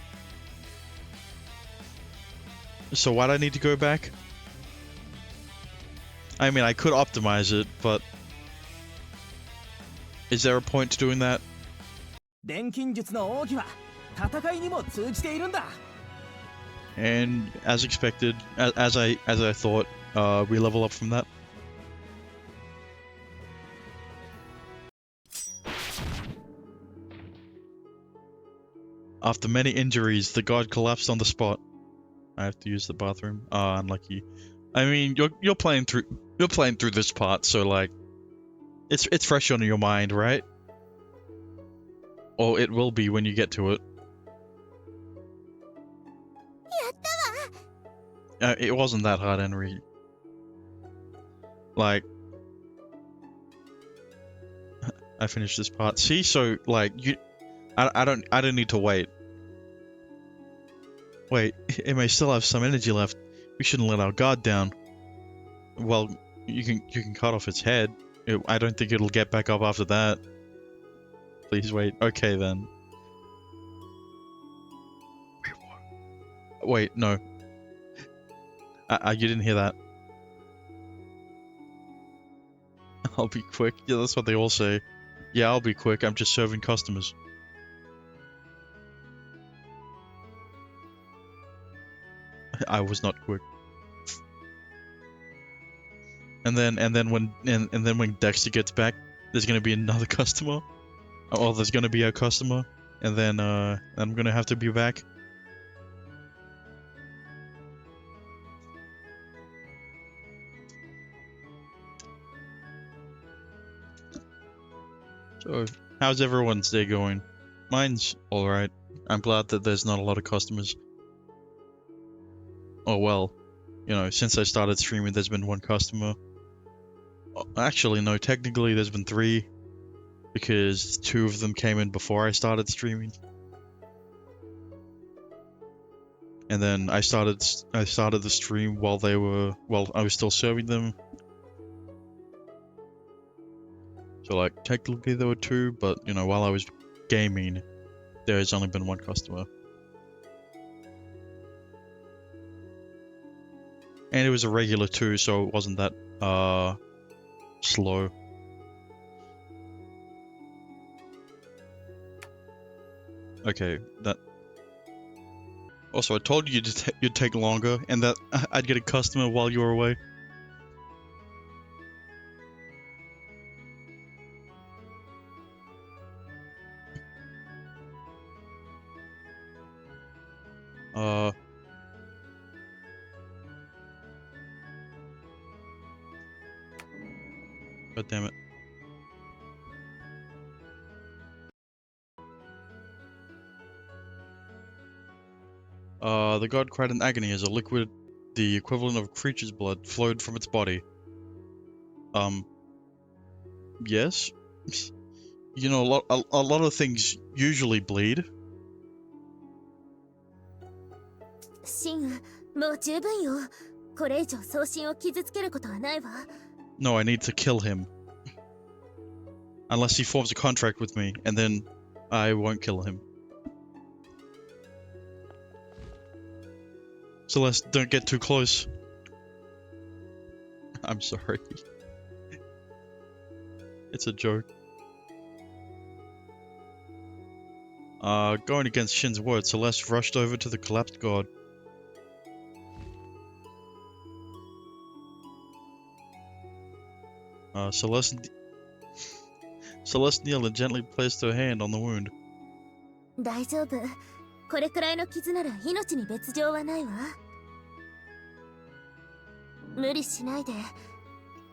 So why'd I need to go back? I mean, I could optimize it, but is there a point to doing that? 錬金術の奥義は戦いにも通じているんだ。 And as expected, as I thought, we level up from that. After many injuries, the god collapsed on the spot. I have to use the bathroom. Unlucky. I mean, you're playing through this part, so like, it's fresh on your mind, right? Or it will be when you get to it. やったわ。 It wasn't that hard, Henry. Like, I finished this part. See, so like I don't need to wait. Wait, it may still have some energy left. We shouldn't let our guard down. Well, you can cut off its head. I don't think it'll get back up after that. Please wait. Okay then. Wait, no. You didn't hear that. I'll be quick. Yeah, that's what they all say. Yeah, I'll be quick. I'm just serving customers. I was not quick. And then when Dexter gets back, there's gonna be another customer. Oh, there's gonna be a customer, and then I'm gonna have to be back. So, how's everyone's day going? Mine's alright. I'm glad that there's not a lot of customers. Oh well, you know, since I started streaming there's been 1 customer. Actually no, technically there's been 3. Because 2 of them came in before I started streaming. And then I started the stream while I was still serving them. So like technically there were 2, but you know, while I was gaming, there's only been 1 customer. And it was a regular too, so it wasn't that slow. Okay, that. Also, I told you you'd take longer, and that I'd get a customer while you were away. God damn it. The god cried in agony as a liquid, the equivalent of a creature's blood, flowed from its body. Yes? You know, a lot of things usually bleed. シン、もう十分よ。これ以上送信を傷つけることはないわ。No, I need to kill him. Unless he forms a contract with me, and then I won't kill him. Celeste, don't get too close. I'm sorry. It's a joke. Going against Shin's word, Celeste rushed over to the collapsed god. Celeste kneeled and gently placed her hand on the wound. 大丈夫。これくらいの傷なら命に別状はないわ。無理しないで。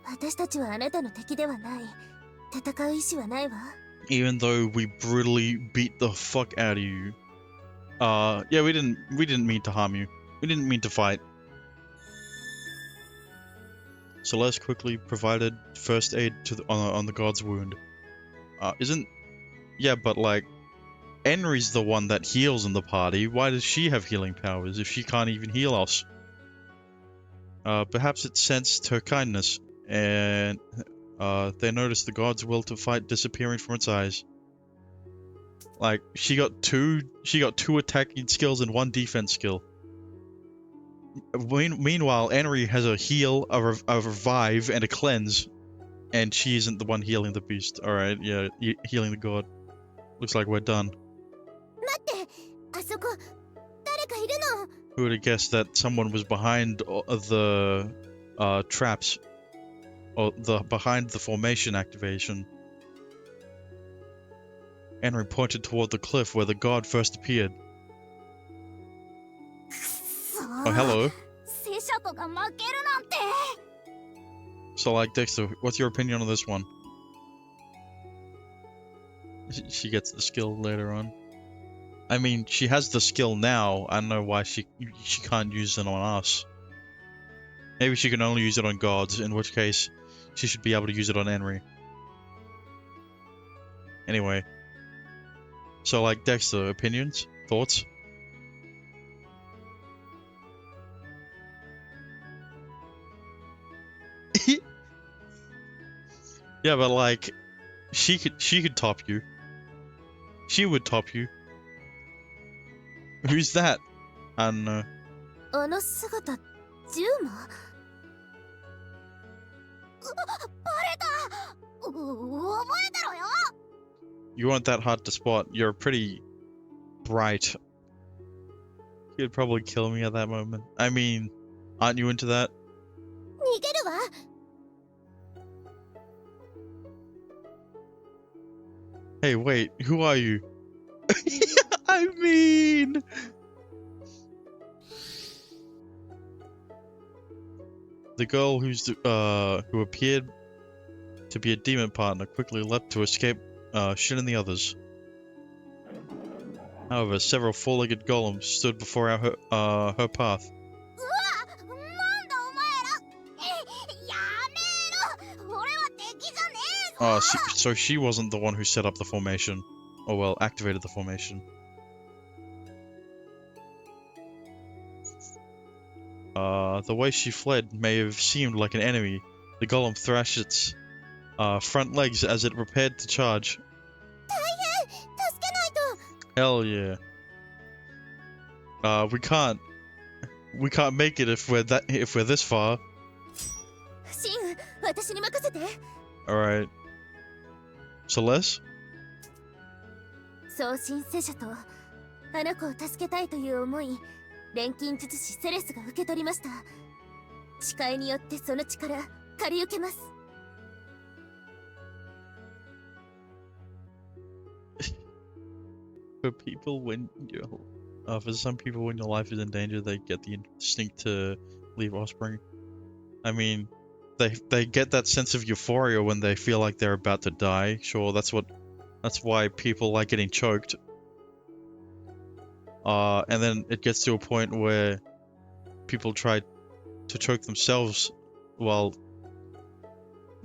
私たちはあなたの敵ではない。戦う意志はないわ。Even though we brutally beat the fuck out of you. Yeah, we didn't mean to harm you. We didn't mean to fight. Celeste quickly provided first aid to on the god's wound. Yeah, but like, Enri's the one that heals in the party. Why does she have healing powers if she can't even heal us? Perhaps it sensed her kindness, and they noticed the god's will to fight disappearing from its eyes. Like, she got two attacking skills and 1 defense skill. Meanwhile, Enri has a heal, a revive, and a cleanse, and she isn't the one healing the beast. Alright, yeah, healing the god. Looks like we're done. Who would have guessed that someone was behind the traps, or behind the formation activation? Enri pointed toward the cliff where the god first appeared. Oh, hello. So, like, Dexter, what's your opinion on this one? She gets the skill later on. I mean, she has the skill now. I don't know why she can't use it on us. Maybe she can only use it on gods, in which case she should be able to use it on Enri. Anyway. So, like, Dexter, opinions? Thoughts? Yeah, but like, she could top you. She would top you. Who's that? I don't know. あの姿、ジューマ？バレた！覚えてろよ！ You aren't that hard to spot. You're pretty bright. You'd probably kill me at that moment. I mean, aren't you into that? 逃げるわ。Hey, wait, who are you? I mean... The girl who appeared to be a demon partner quickly leapt to escape Shin and the others. However, several four-legged golems stood before her path. So she wasn't the one who set up the formation. Or well, activated the formation. The way she fled may have seemed like an enemy. The golem thrashed its front legs as it prepared to charge. 大変助けないと Hell yeah. We can't make it if we're this far. シン、私に任せて。 Alright. Celeste? 送信聖書とあの子を助けたいという思い、錬金術師セレスが受け取りました。誓いによってその力借り受けます。For people when for some people when your life is in danger, they get the instinct to leave offspring. I mean, they get that sense of euphoria when they feel like they're about to die. Sure, that's why people like getting choked. And then it gets to a point where people try to choke themselves while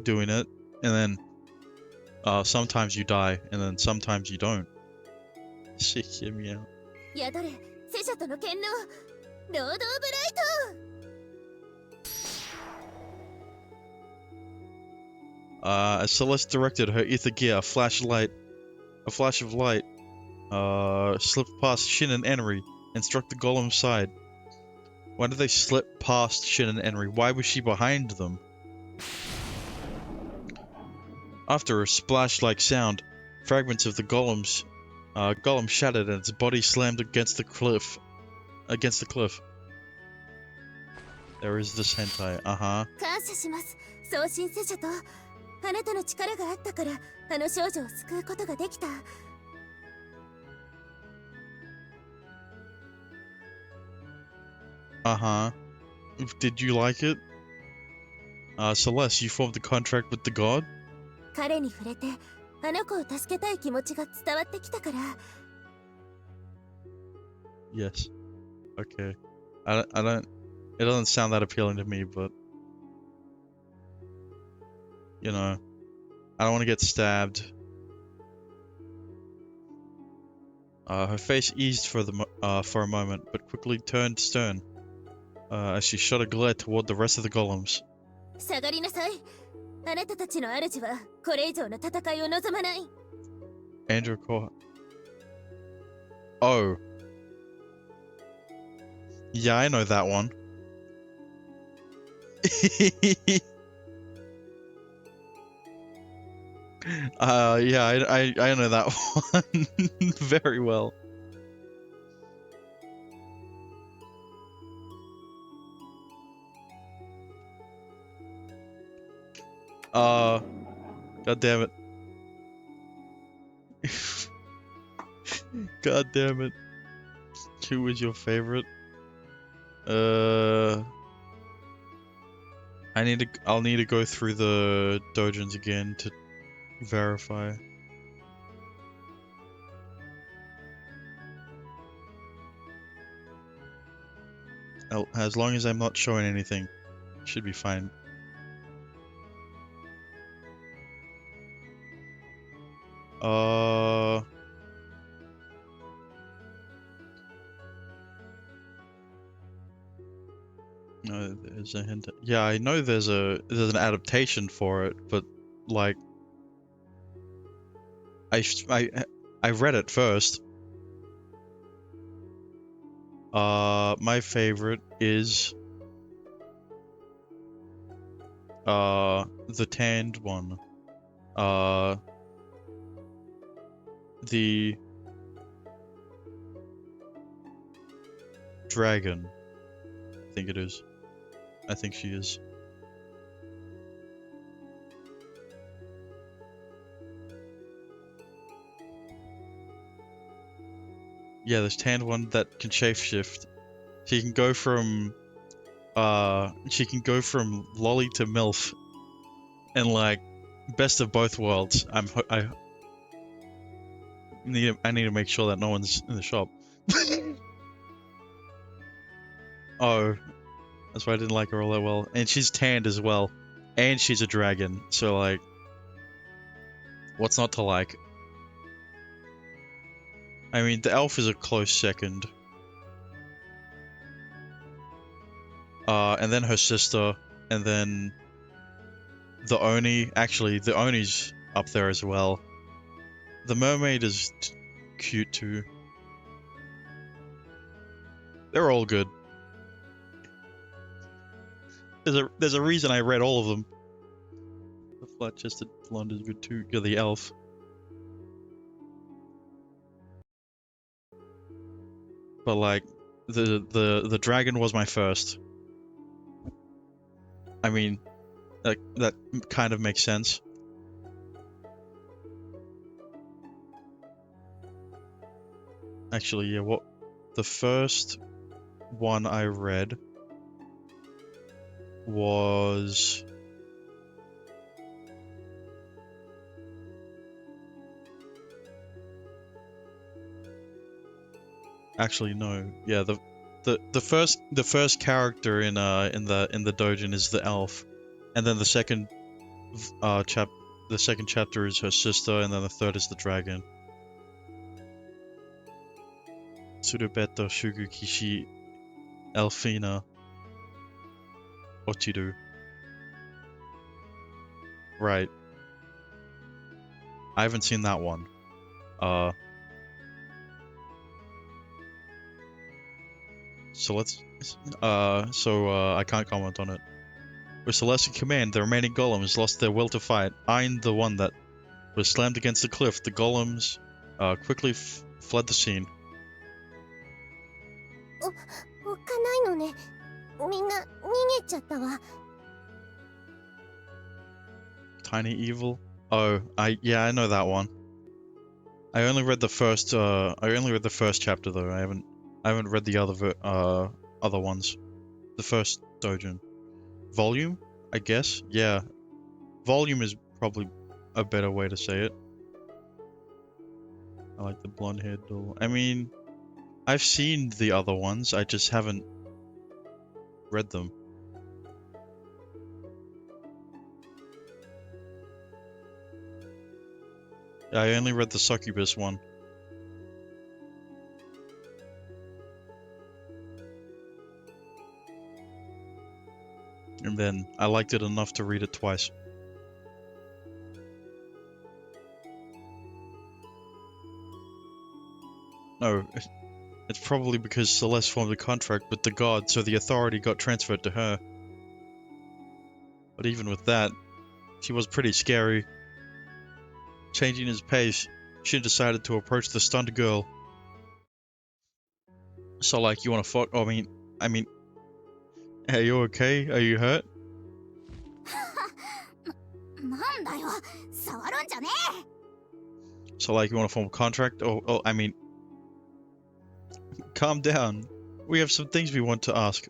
doing it, and then sometimes you die, and then sometimes you don't. Shit, hear me out. 宿れ、聖書との剣能、ロード・オブ・ライト。 As Celeste directed her ether gear, a flash of light slipped past Shin and Enri and struck the golem's side. Why did they slip past Shin and Enri? Why was she behind them? After a splash-like sound, fragments of the golem shattered and its body slammed against the cliff. There is this hentai. 感謝します。送信聖書とあなたの力があったからあの少女を救うことができた。Did you like it? Celeste, you formed the contract with the god? 彼に触れてあの子を助けたい気持ちが伝わってきたから。 Yes. Okay. I don't. It doesn't sound that appealing to me, but you know, I don't want to get stabbed. Her face eased for a moment, but quickly turned stern as she shot a glare toward the rest of the golems. 下がりなさい。あなたたちの主はこれ以上の戦いを望まない。 Andrew Core. Oh. Yeah, I know that one. Yeah, I know that one very well. God damn it. God damn it. Who is your favorite? I'll need to go through the dojins again to verify. As long as I'm not showing anything, should be fine. No, there's a hint. Yeah, I know there's an adaptation for it, but like I read it first. My favorite is the tanned one. The dragon. I think it is. I think she is. Yeah, this tanned one that can shapeshift. She can go from lolly to MILF. And like best of both worlds. I need to make sure that no one's in the shop. Oh, that's why I didn't like her all that well. And she's tanned as well. And she's a dragon. So like, what's not to like? I mean, the elf is a close second. and then her sister, and then the Oni. Actually, the Oni's up there as well. The mermaid is cute too. They're all good. There's a reason I read all of them. The flat-chested blonde is good too. You're the elf. But like, the dragon was my first. I mean, that kind of makes sense. Actually, yeah, what the first one I read was actually no. Yeah, the first character in the doujin is the elf. And then the second chapter is her sister, and then the third is the dragon. Tsurubeto Shugu Kishi Elfina Ochiru. Right. I haven't seen that one. So I can't comment on it. With Celestial Command, the remaining golems lost their will to fight. I'm the one that was slammed against the cliff. The golems quickly fled the scene. おっかないのね。みんな逃げちゃったわ。 Tiny Evil? Oh, I know that one. I only read the first chapter though. I haven't read the other ones. The first doujin. Volume? I guess? Yeah. Volume is probably a better way to say it. I like the blonde-haired doll. I mean, I've seen the other ones, I just haven't read them. I only read the succubus one. And then I liked it enough to read it twice. No, it's probably because Celeste formed a contract with the god, so the authority got transferred to her. But even with that, she was pretty scary. Changing his pace, she decided to approach the stunned girl. So like, you wanna fuck? Oh, I mean, are you okay? Are you hurt? なんだよ、触るんじゃねえ。 So like, you wanna form a contract? Oh, I mean, calm down. We have some things we want to ask.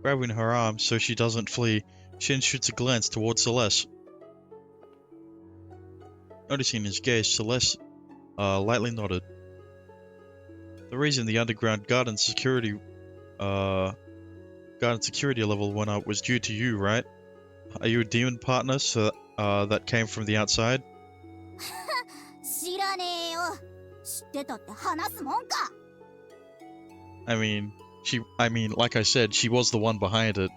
Grabbing her arm so she doesn't flee, Shin shoots a glance towards Celeste. Noticing his gaze, Celeste lightly nodded. The reason the underground garden security level went up was due to you, right? Are you a demon partner that came from the outside? 知らねえよ。知ってたって話すもんか。 I mean, like I said, she was the one behind it.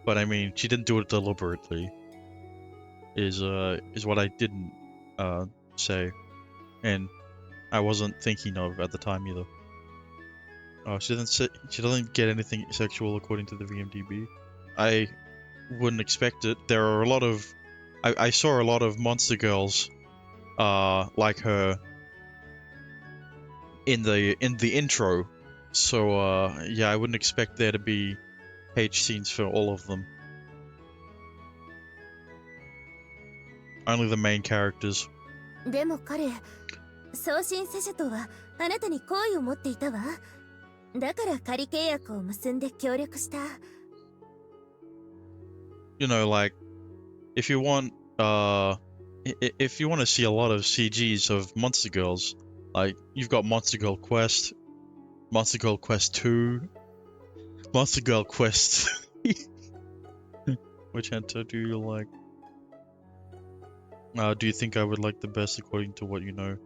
But I mean, she didn't do it deliberately. Is what I didn't say, and I wasn't thinking of at the time either. She doesn't get anything sexual according to the VMDB. I wouldn't expect it. There are a lot of, I saw a lot of monster girls, like her, in the intro. So yeah, I wouldn't expect there to be page scenes for all of them. Only the main characters. でも彼、送信セシャとはあなたに好意を持っていたわ。だから仮契約を結んで協力した。You know, like, if you want to see a lot of CGs of Monster Girls, like, you've got Monster Girl Quest, Monster Girl Quest 2, Monster Girl Quest. Which enter do you like? Do you think I would like the best according to what you know?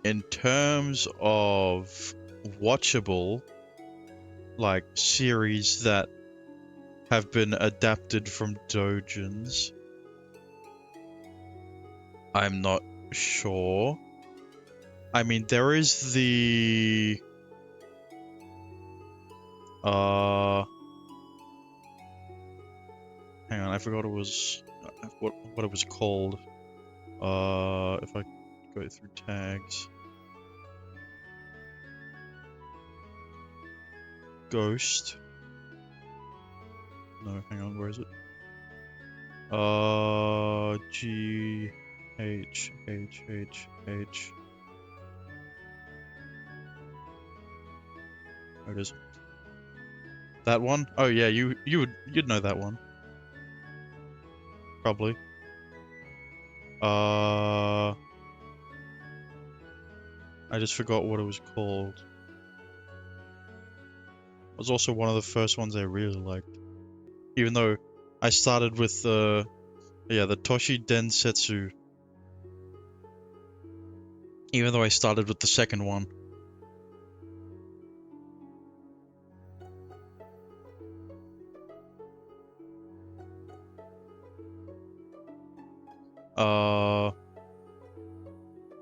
In terms of watchable, like, series that have been adapted from doujins. I'm not sure. I mean, there is the hang on, I forgot it was what it was called. If I go through tags, Ghost. No, hang on, where is it? G H H H H. There it is. That one? Oh yeah, you'd know that one. Probably. I just forgot what it was called. It was also one of the first ones I really liked. Even though I started with the Toshi Densetsu. Even though I started with the second one.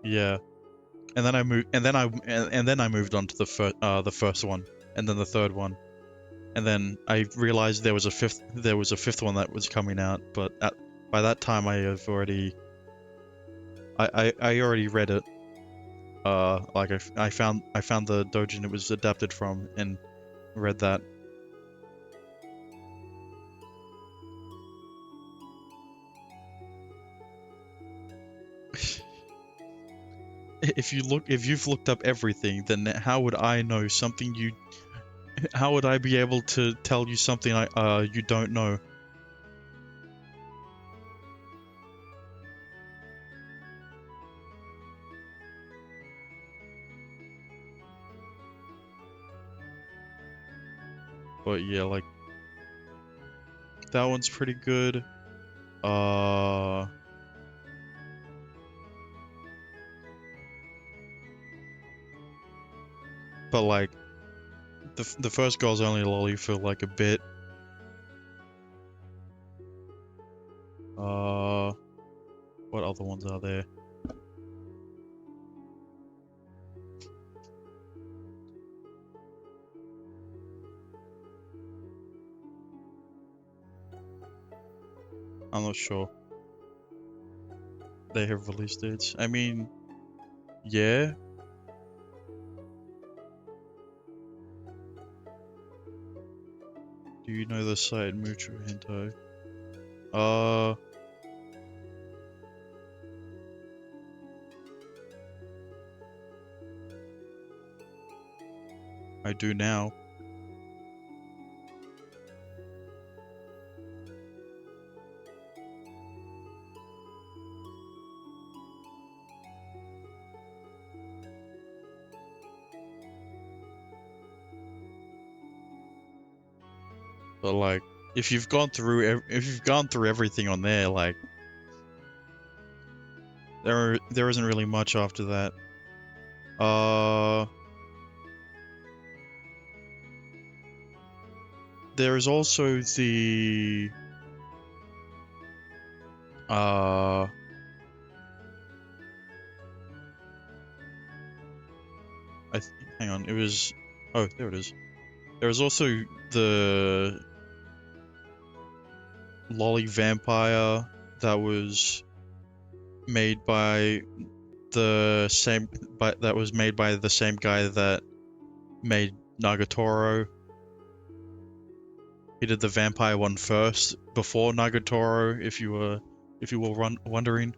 Yeah. And then I moved and then I moved on to the first one, and then the third one. And then I realized there was a fifth one that was coming out, but by that time I already read it. Like I found the doujin it was adapted from and read that. If you've looked up everything, then how would I know something you? How would I be able to tell you something you don't know? But yeah, like that one's pretty good. But like the first girl's only lolly for like a bit. What other ones are there? I'm not sure. They have release dates. I mean, yeah. Do you know the site Mucho Hentai? I do now. But like, if you've gone through everything on there, like, there isn't really much after that. There is also the hang on, it was, oh, there it is. There was also the lolly vampire that was made by the same guy that made Nagatoro. He did the vampire one first before Nagatoro, if you were wondering.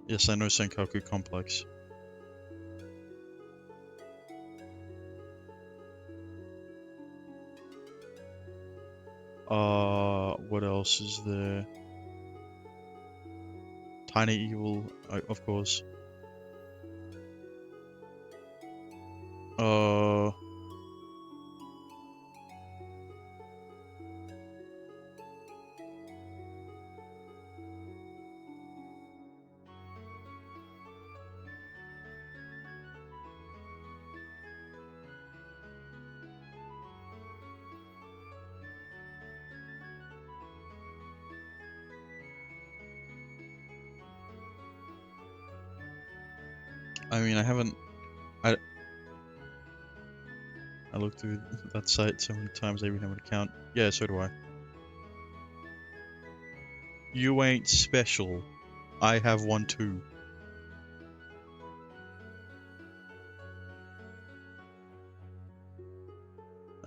Yes, I know Senkaku Complex. What else is there? Tiny Evil, of course. I mean, I haven't... I looked through that site so many times I even have an account. Yeah, so do I. You ain't special. I have one too.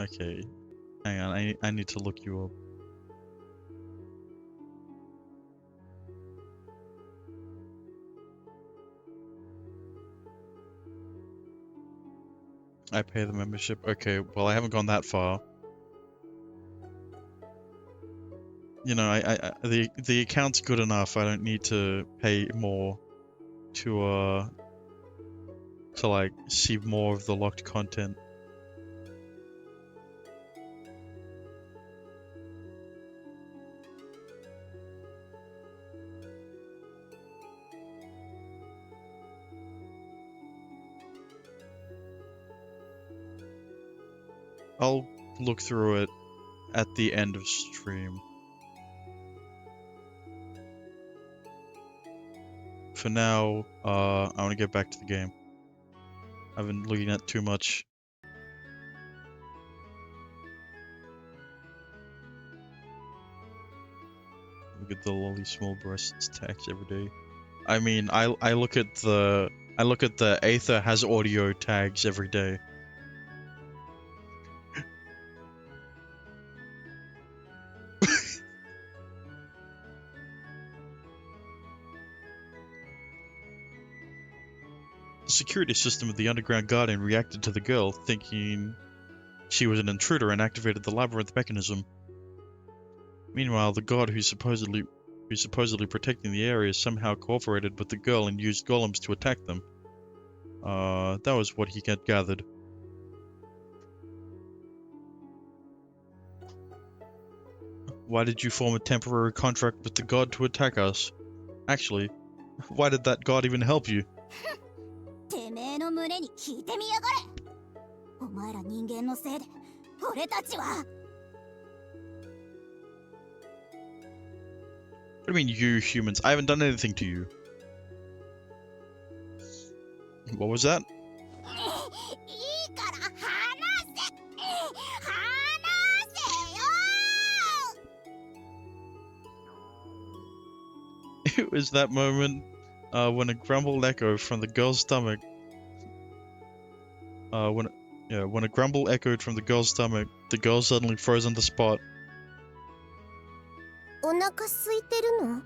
Okay. Hang on, I need to look you up. I pay the membership. Okay, well I haven't gone that far. You know, the account's good enough. I don't need to pay more to like see more of the locked content. I'll look through it at the end of stream. For now, I want to get back to the game. I've been looking at too much. Look at the lolly small breasts tags every day. I mean, I look at the Aether has audio tags every day. The security system of the Underground Guardian reacted to the girl, thinking she was an intruder, and activated the labyrinth mechanism. Meanwhile, the god who's supposedly protecting the area somehow cooperated with the girl and used golems to attack them. That was what he had gathered. Why did you form a temporary contract with the god to attack us? Actually, why did that god even help you? てめえの胸に聞いてみやがれ。お前ら人間のせいで俺たちは。 What do you mean, you humans? I haven't done anything to you. What was that? いいから話せ。話せよ。 It was that moment when a grumble echoed from the girl's stomach. When a grumble echoed from the girl's stomach, the girl suddenly froze on the spot. お腹空いてるの？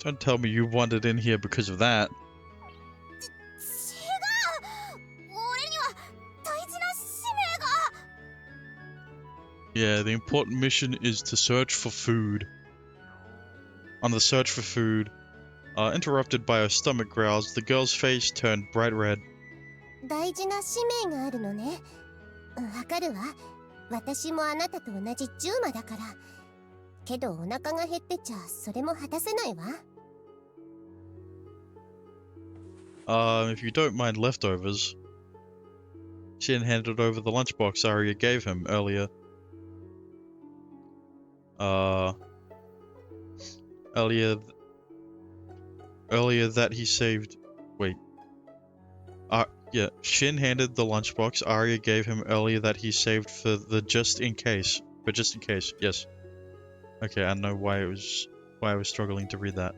Don't tell me you wandered in here because of that. 違う。俺には大事な使命が。 Yeah, the important mission is to search for food. On the search for food, interrupted by her stomach growls, the girl's face turned bright red. 大事な使命があるのね。わかるわ。私もあなたと同じジューマだから。けどお腹が減ってちゃそれも果たせないわ。If you don't mind leftovers. Shin handed over the lunchbox Arya gave him earlier. Earlier that he saved... Wait. Yeah, Shin handed the lunchbox Arya gave him earlier that he saved for the just in case. For just in case, yes. Okay, I don't know why I was struggling to read that.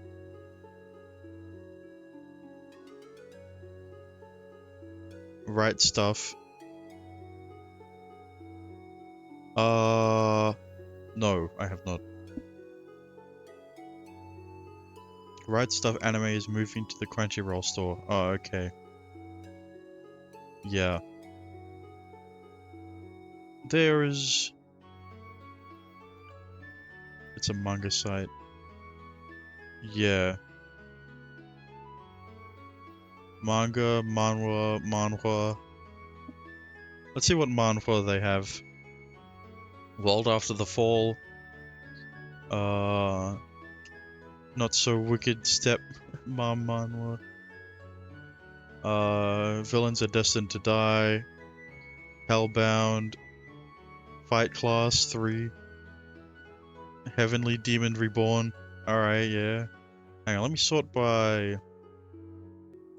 Right stuff. No, I have not. Right Stuff anime is moving to the Crunchyroll store. Oh, okay. Yeah. There is... It's a manga site. Yeah. Manga, manhwa. Let's see what manhwa they have. World After the Fall. Not So Wicked Step Mom manhwa. Villains Are Destined to Die. Hellbound. Fight Class 3. Heavenly Demon Reborn. Alright, yeah. Hang on, let me sort by...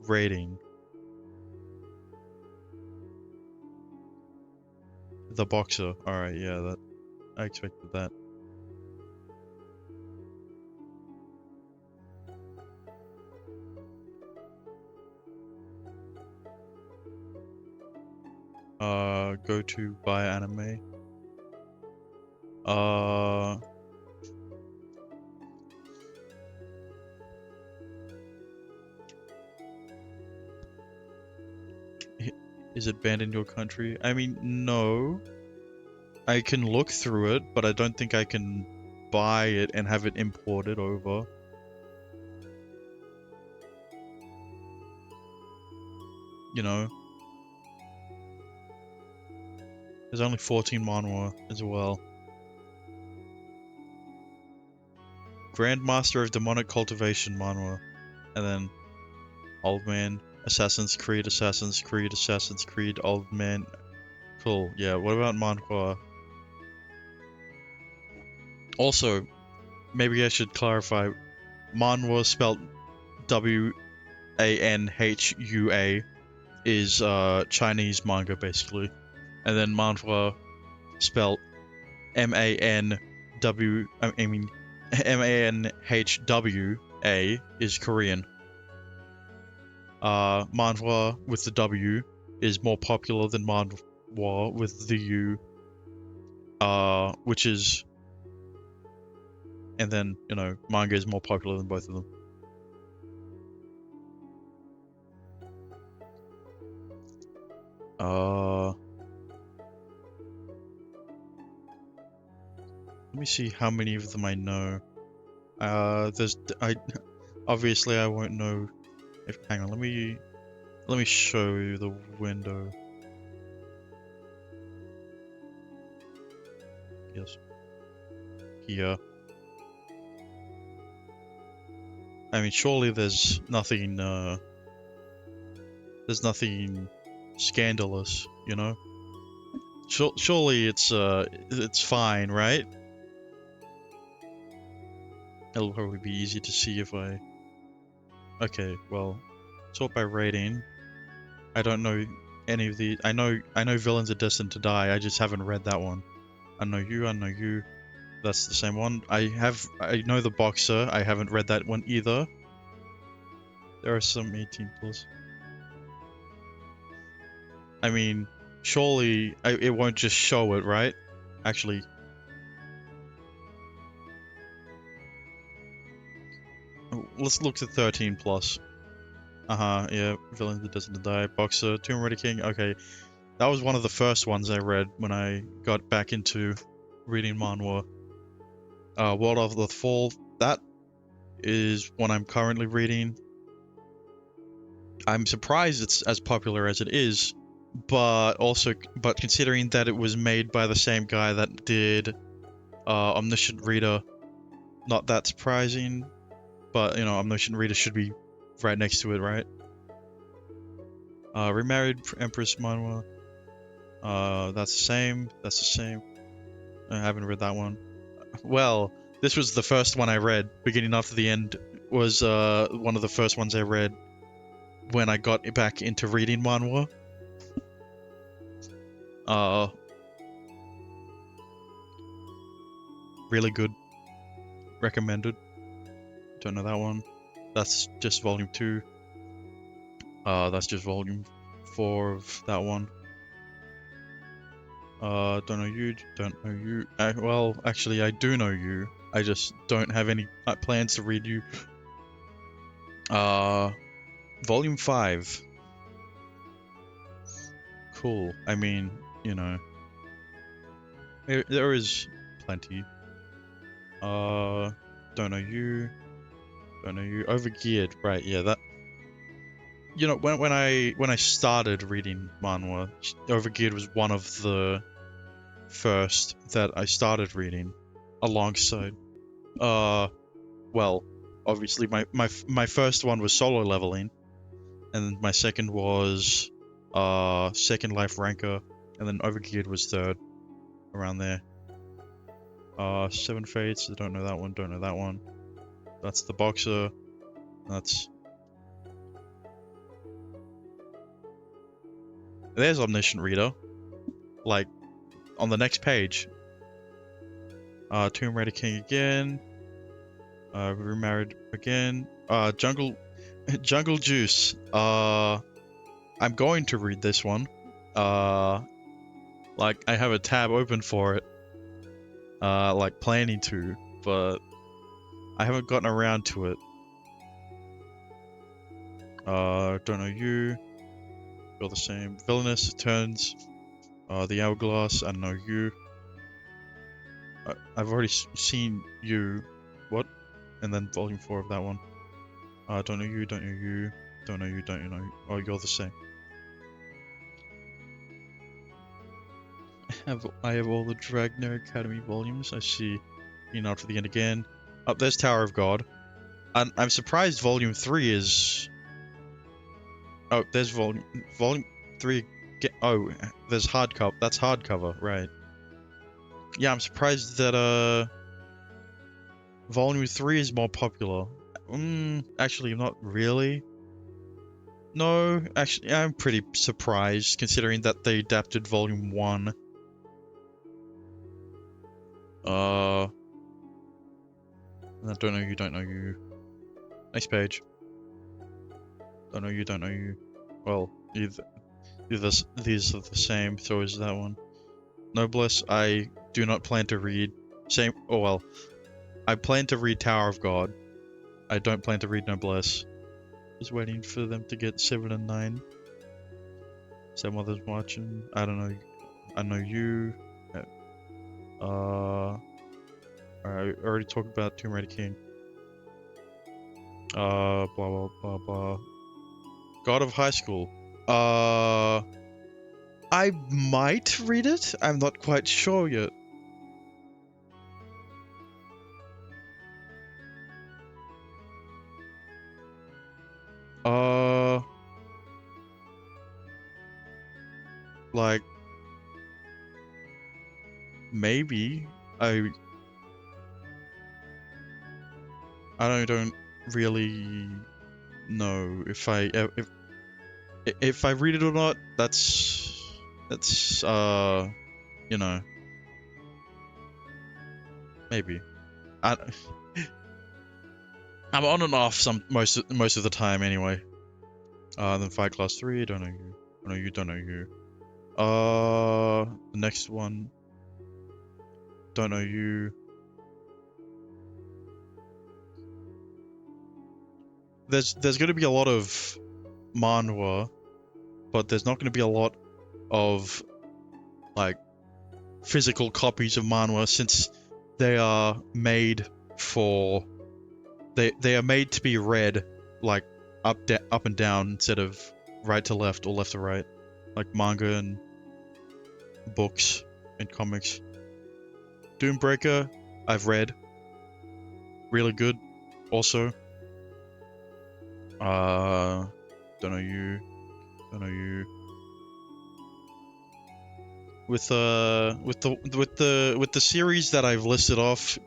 rating. The boxer. Alright, yeah, that I expected that. Go to buy anime. Is it banned in your country? I mean, no. I can look through it, but I don't think I can buy it and have it imported over. You know? There's only 14 manhwa as well. Grandmaster of Demonic Cultivation manhwa. And then Old Man, Assassin's Creed, Assassin's Creed, Assassin's Creed, Old Man. Cool. Yeah, what about manhwa? Also, maybe I should clarify. Manhwa spelled W-A-N-H-U-A is Chinese manga basically. And then manhwa spelled M-A-N-H-W-A is Korean. Manhwa with the W is more popular than manhwa with the U, which is, and then, you know, manga is more popular than both of them. Let me see how many of them I know. Obviously I won't know if, hang on, let me show you the window. Yes. Here. I mean, surely there's nothing scandalous, you know? Surely it's fine, right? It'll probably be easy to see if I... Okay, well, sort by rating. I don't know any of the... I know Villains Are Destined to Die, I just haven't read that one. I know you. That's the same one. I know The Boxer, I haven't read that one either. There are some 18 plus. I mean, surely it won't just show it, right? Actually... Let's look to 13 plus. Yeah, Villains That Doesn't Die, Boxer, Tomb Raider King, okay. That was one of the first ones I read when I got back into reading manhwa. World of the Fall, that is one I'm currently reading. I'm surprised it's as popular as it is, but considering that it was made by the same guy that did Omniscient Reader, not that surprising. But, you know, Omniscient Reader should be right next to it, right? Remarried Empress manhwa. That's the same. I haven't read that one. Well, this was the first one I read. Beginning After the End was one of the first ones I read when I got back into reading manhwa. Really good. Recommended. Don't know that one. That's just volume 2. That's just volume 4 of that one. Don't know you. Well, actually, I do know you. I just don't have any plans to read you. Volume 5. Cool. I mean, you know, there is plenty. Don't know you. Overgeared, right? Yeah, that. You know, when I started reading manhwa, Overgeared was one of the first that I started reading, alongside. Well, obviously my first one was Solo Leveling, and my second was Second Life Ranker, and then Overgeared was third, around there. Seven Fates, I don't know that one. That's The Boxer. That's There's Omniscient Reader. Like, on the next page. Tomb Raider King again. Remarried again. Jungle Juice. I'm going to read this one. Like, I have a tab open for it. Like, planning to, but I haven't gotten around to it. Don't know you. You're the same. Villainous Turns. The Hourglass. I don't know you. I've already seen you. What? And then volume 4 of that one. Don't know you, don't know you. Don't know you, don't you know. Oh, you're the same. I have all the Dragner Academy volumes. I see you know for the end again. Up there's Tower of God. I'm surprised volume 3 is... Oh, there's volume 3. Oh, there's hardcover. That's hardcover, right. Yeah, I'm surprised that volume 3 is more popular. Actually not really. No, actually I'm pretty surprised considering that they adapted volume 1. I don't know you, don't know you. Next page. Don't know you, don't know you. Well, these are the same, so is that one. Noblesse, I do not plan to read. Same, oh well. I plan to read Tower of God. I don't plan to read Noblesse. Just waiting for them to get 7 and 9. Some others watching. I don't know. I know you. I already talked about Tomb Raider King. Blah blah blah blah. God of High School. I might read it. I'm not quite sure yet. Like, maybe I don't really know if I read it or not. That's you know, maybe. I'm on and off most of the time anyway. Then Fight Class 3, don't know you. Don't know you, don't know you. The next one. Don't know you. There's gonna be a lot of manhwa, but there's not gonna be a lot of like physical copies of manhwa since they are made for they are made to be read like up and down instead of right to left or left to right, like manga and books and comics. Doombreaker, I've read. Really good. Also. Don't know you. Don't know you. With the series that I've listed off,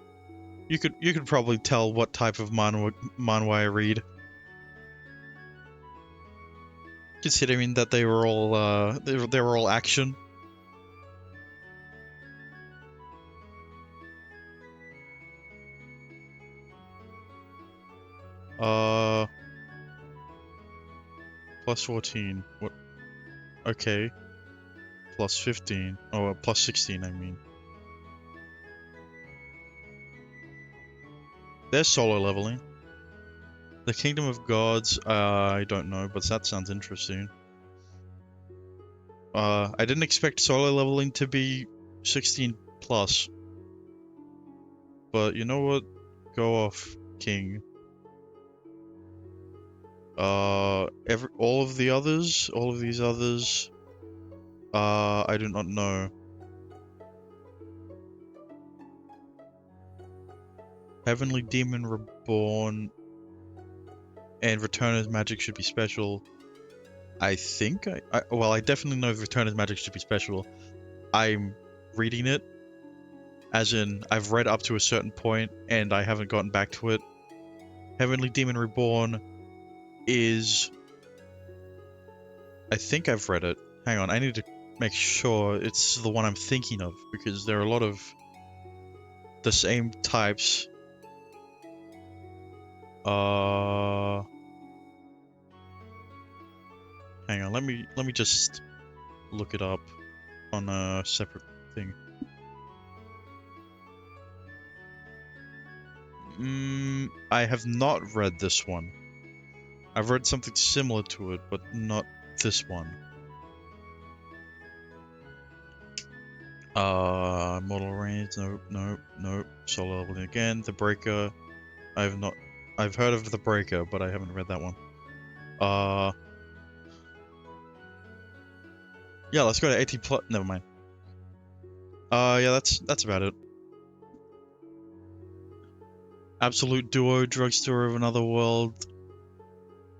you could probably tell what type of manhwa I read. Considering that they were all they were all action. Plus 14. What? Okay. Plus 15. Oh, plus 16, I mean. There's solo leveling. The Kingdom of Gods, I don't know, but that sounds interesting. I didn't expect solo leveling to be 16 plus. But you know what? Go off, King. All of these others, I do not know. Heavenly Demon Reborn and Return as Magic should be special. I think well, I definitely know Return as Magic should be special. I'm reading it, as in I've read up to a certain point and I haven't gotten back to it. Heavenly Demon Reborn is... I think I've read it. Hang on, I need to make sure it's the one I'm thinking of, because there are a lot of the same types. Hang on, let me just look it up on a separate thing. I have not read this one. I've read something similar to it, but not this one. Mortal Range, nope. Solo leveling again. The Breaker. I've heard of The Breaker, but I haven't read that one. Yeah, let's go to 18 plus. Never mind. Yeah, that's about it. Absolute Duo, Drugstore of Another World,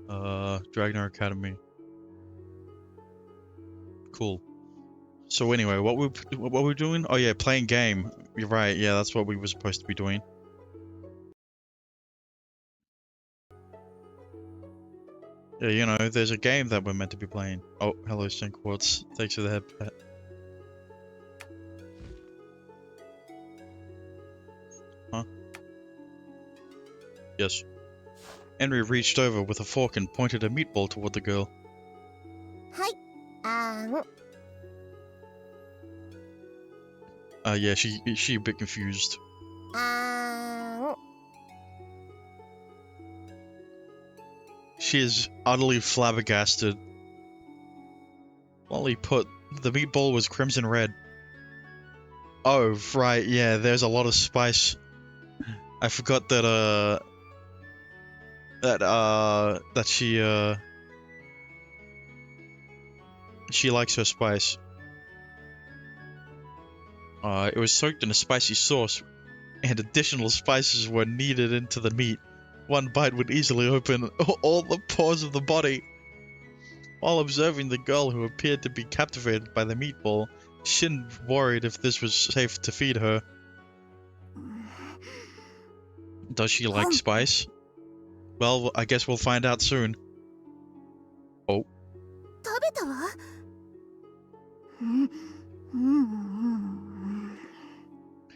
Dragnar Academy. Cool. So anyway, what we're doing? Oh yeah, playing game. You're right. Yeah, that's what we were supposed to be doing. Yeah, you know, there's a game that we're meant to be playing. Oh, hello, Quartz. Thanks for the head pat. Huh? Yes. Henry reached over with a fork and pointed a meatball toward the girl. Hi. Yeah, she a bit confused. She is utterly flabbergasted. Well, he put, the meatball was crimson red. Oh, right, yeah, there's a lot of spice. I forgot that, that she likes her spice. It was soaked in a spicy sauce, and additional spices were kneaded into the meat. One bite would easily open all the pores of the body. While observing the girl who appeared to be captivated by the meatball, Shin worried if this was safe to feed her. Does she like spice? Well, I guess we'll find out soon. Oh. 食べたわ。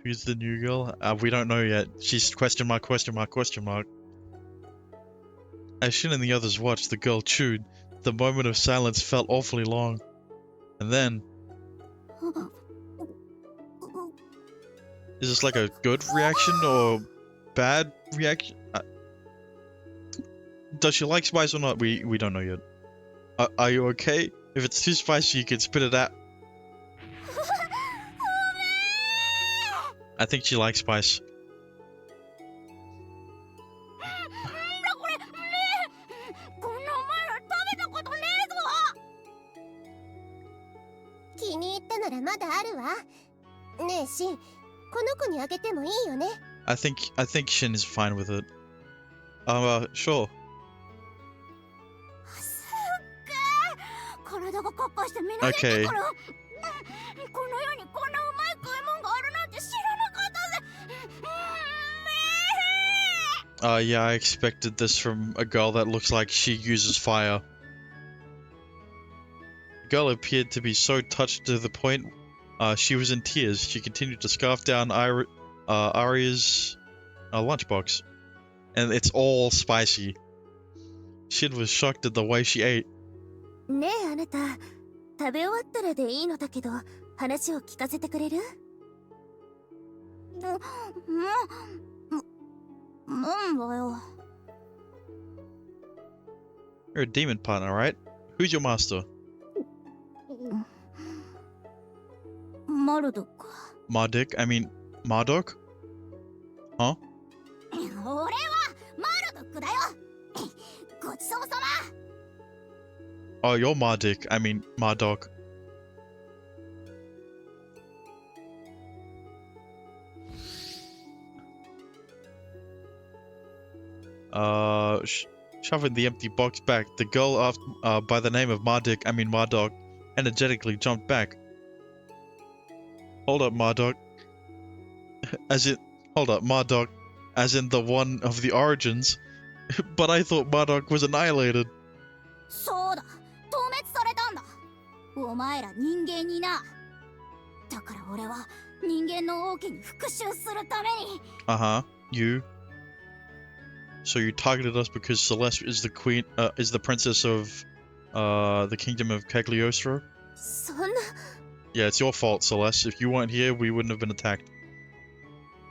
Who's the new girl? We don't know yet. She's question mark. As Shin and the others watched, the girl chewed. The moment of silence felt awfully long. And then... Is this like a good reaction or bad reaction? Does she like spice or not? We don't know yet. Are you okay? If it's too spicy, you can spit it out. I think she likes spice. I think Shin is fine with it. Sure. Okay. Yeah, I expected this from a girl that looks like she uses fire. The girl appeared to be so touched to the point she was in tears. She continued to scarf down Arya's lunchbox. And it's all spicy. Shin was shocked at the way she ate. ねえあなた、食べ終わったらでいいのだけど、話を聞かせてくれる？なんだよ。You're a demon partner, right? Who's your master? Marduk. Marduk? I mean, Marduk? Huh? 俺はマルドックだよ。ごちそうさま。Oh, you're Marduk. I mean, Marduk. Shoving the empty box back, the girl by the name of Marduk, energetically jumped back. Hold up, Marduk. Marduk, as in the one of the origins. But I thought Marduk was annihilated. お前ら人間にな。だから俺は人間の王家に復讐するために。You. So you targeted us because Celeste is the queen, is the princess of, the kingdom of Cagliostro? そんな。 Yeah, it's your fault, Celeste. If you weren't here, we wouldn't have been attacked.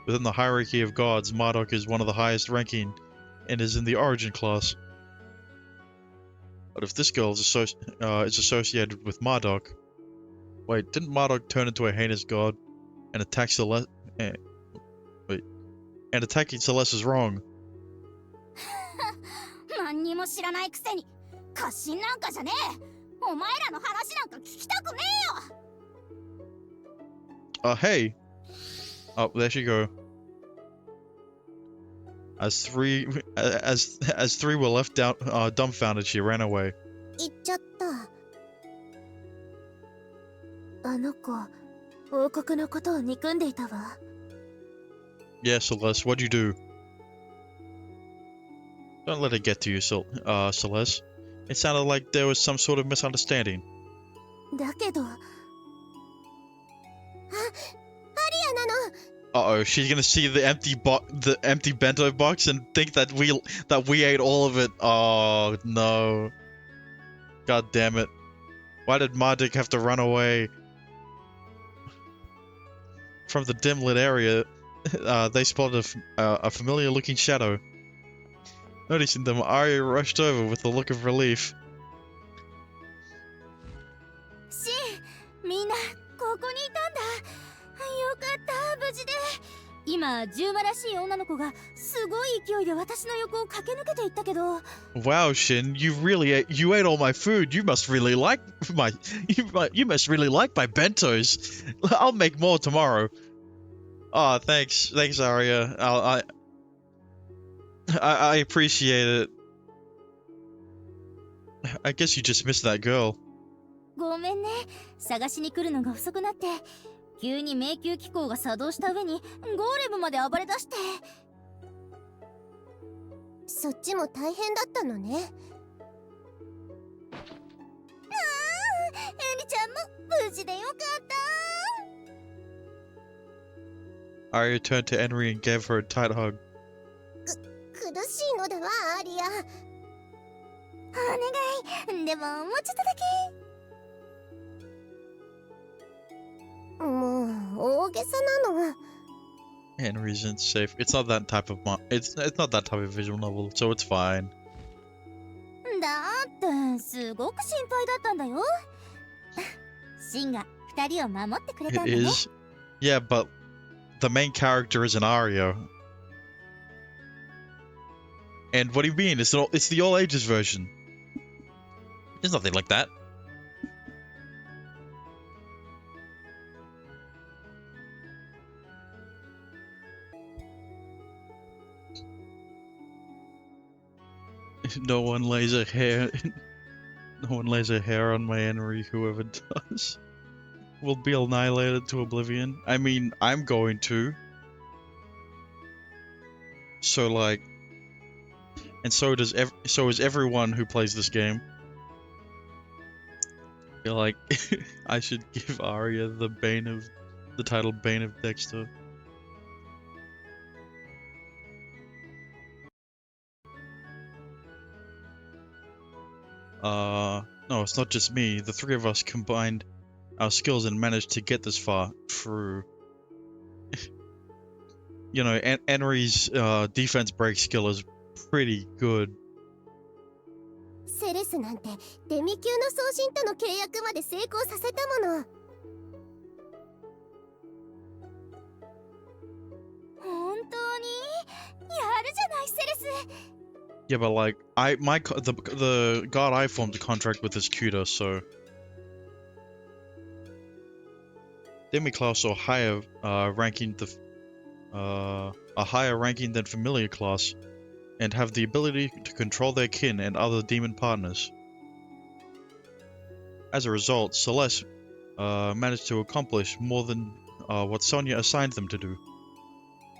Within the hierarchy of gods, Marduk is one of the highest ranking and is in the origin class. But if this girl is associated with Marduk... Wait, didn't Marduk turn into a heinous god and attack Celeste? Wait. And attacking Celeste is wrong. 何にも知らないくせに過信なんかじゃねえ。お前らの話なんか聞きたくねえよ。Hey! Oh, there she go. As three were left down, dumbfounded, she ran away. 行っちゃった。あの子、王国のことを憎んでいたわ。Yeah, Celeste, what'd you do? Don't let it get to you, Celeste. It sounded like there was some sort of misunderstanding. だけど。アリアなの。Uh-oh, she's gonna see the empty bento box and think that we ate all of it. Oh no. God damn it. Why did Marduk have to run away? From the dim lit area, they spotted a familiar looking shadow. Noticing them, Arya rushed over with a look of relief. シン、みんなここにいたんだ。よかった、無事で。今ジューマらしい女の子がすごい勢いで私の横を駆け抜けていったけど。Wow, Shin, you ate all my food. You must really like my bentos. I'll make more tomorrow. Oh, thanks, Arya. I appreciate it. I guess you just missed that girl. ごめんね、探しに来るのが遅くなって。急に迷宮機構が作動した上にゴーレムまで暴れ出して。そっちも大変だったのね。エリちゃんも無事でよかった。Arya turned to Henry and gave her a tight hug. 苦しいのだわ、アリア。お願い、でももうちょっとだけ。もう大げさなの。 Henry's isn't safe. It's not that type of it's not that type of visual novel, so it's fine. だってすごく心配だったんだよ。シンが二人を守ってくれたんだ It ね。 is. Yeah, but the main character is an Arya. And what do you mean? It's the all ages version. There's nothing like that. No one lays a hair on my Henry. Whoever does will be annihilated to oblivion. I mean, I'm going to. So like, and so is everyone who plays this game. I feel like I should give Arya the title Bane of Dexter. No, it's not just me. The three of us combined our skills and managed to get this far. True. You know, Henry's defense break skill is pretty good. セレスなんてデミ級の送信との契約まで成功させたもの。本当にやるじゃないセレス。 Yeah, but like, the god I formed a contract with is cuter, so Demi-class or higher ranking a higher ranking than familiar class, and have the ability to control their kin and other demon partners. As a result, Celeste managed to accomplish more than what Sonya assigned them to do.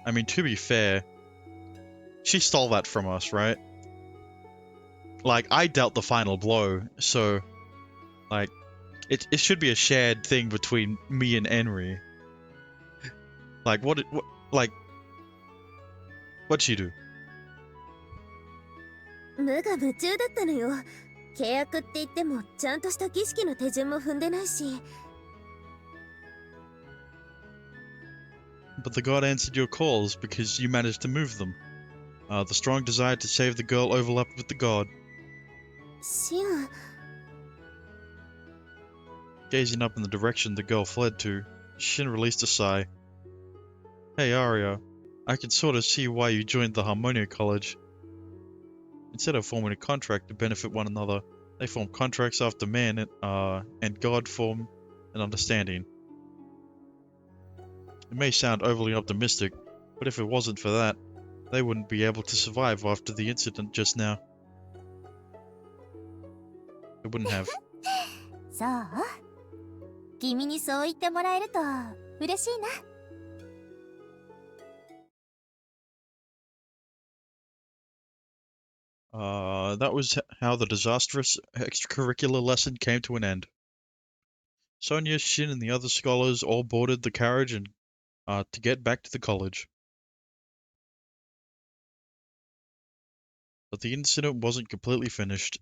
I mean, to be fair, she stole that from us, right? Like, I dealt the final blow, so, like, It should be a shared thing between me and Henry. Like, what'd she do? 無我夢中だったのよ。契約って言ってもちゃんとした儀式の手順も踏んでないし。But the god answered your calls because you managed to move them. The strong desire to save the girl overlapped with the god. シン。 Gazing up in the direction the girl fled to, Shin released a sigh. Hey Arya, I can sort of see why you joined the Harmonia College. Instead of forming a contract to benefit one another, they form contracts after man and God form an understanding. It may sound overly optimistic, but if it wasn't for that, they wouldn't be able to survive after the incident just now. They wouldn't have. そう。君にそう言ってもらえると嬉しいな。That was how the disastrous extracurricular lesson came to an end. Sonia, Shin, and the other scholars all boarded the carriage and to get back to the college. But the incident wasn't completely finished.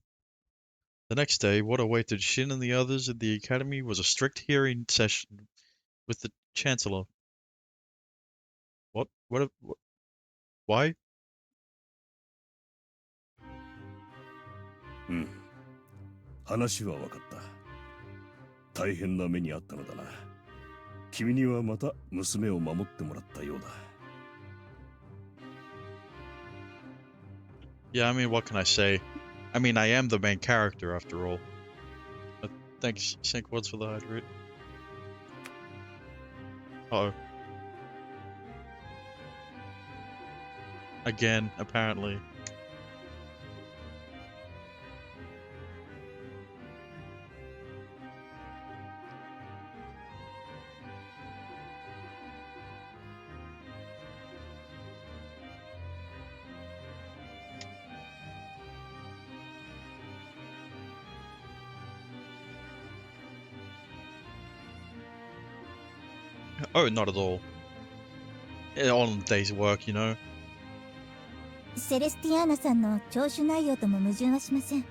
The next day, what awaited Shin and the others at the academy was a strict hearing session with the Chancellor. What? Why? うん。話は分かった。大変な目にあったのだな。君にはまた娘を守ってもらったようだ。Yeah, I mean, what can I say? I mean, I am the main character after all. Thanks, Sync Words, for the hydrate. Uh-oh. Again, apparently. Oh, not at all. On a day's work, you know. セレスティアーナさんの聴取内容とも矛盾はしません。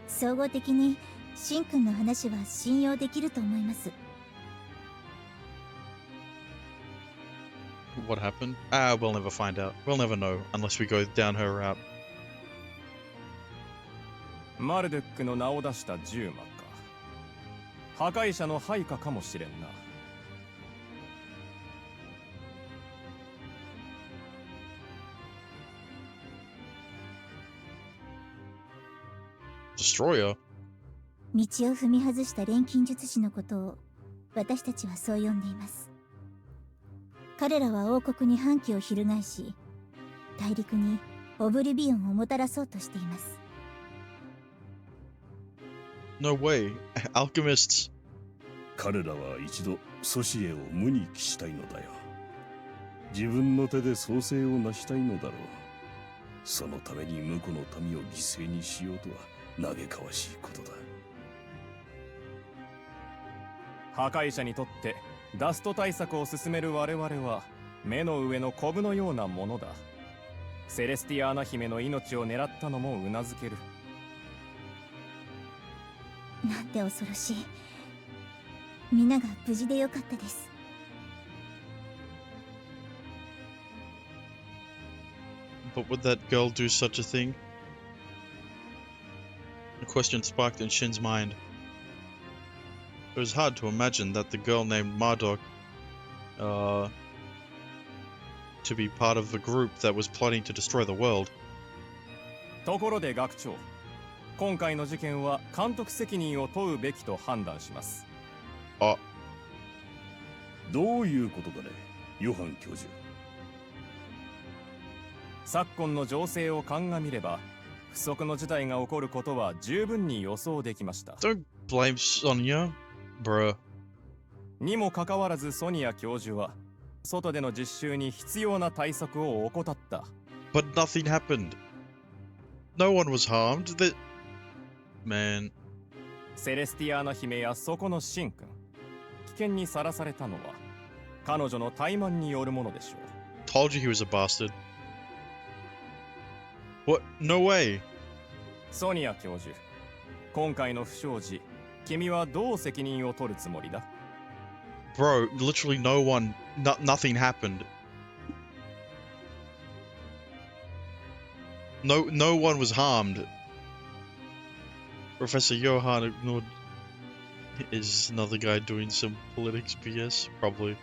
総合的にシンくんの話は信用できると思います。What happened? We'll never find out. We'll never know unless we go down her route. マルドゥックの名を出した10魔か。破壊者の配下かもしれんな。Destroyer? 道を踏み外した錬金術師のことを私たちはそう呼んでいます。彼らは王国に反旗を翻し、大陸にオブリビオンをもたらそうとしています。No way. Alchemists. 彼らは一度ソシエを無に帰したいのだよ。自分の手で創生を成したいのだろう。そのために婿の民を犠牲にしようとは嘆かわしいことだ。破壊者にとってダスト対策を進める我々は目の上のコブのようなものだ。セレスティアーナ姫の命を狙ったのもうなずける。なんて恐ろしい。皆が無事でよかったです。But would that girl do such a thing? A question sparked in Shin's mind. It was hard to imagine that the girl named Marduk to be part of the group that was plotting to destroy the world. ところで学長、今回の事件は監督責任を問うべきと判断します。あ、どういうことかね、ヨハン教授。昨今の情勢を鑑みれば、不測の事態が起こることは十分に予想できました。Don't blame Sonia, bruh. にもかかわらずソニア教授は、外での実習に必要な対策を怠った。But nothing happened. No one was harmed. Man. セレスティアーナ姫やそこの神君、危険にさらされたのは彼女の怠慢によるものでしょう。 Told you he was a bastard. What? No way. ソニア教授、今回の不祥事、君はどう責任を取るつもりだ？ Bro, literally nothing happened. No one was harmed. Professor Johann ignored is another guy doing some politics BS, probably.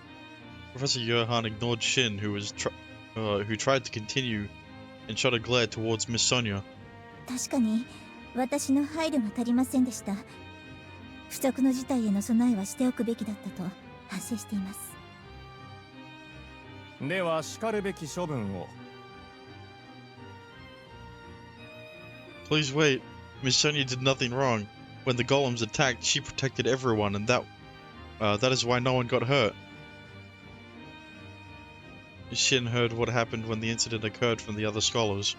Professor Johann ignored Shin, who tried to continue, and shot a glare towards Miss Sonia. 確かに私の配慮が足りませんでした。不測の事態への備えはしておくべきだったと反省しています。ではしかるべき処分を。 Please wait. Miss Sonia did nothing wrong. When the golems attacked, she protected everyone, and that is why no one got hurt. Shin heard what happened when the incident occurred from the other scholars.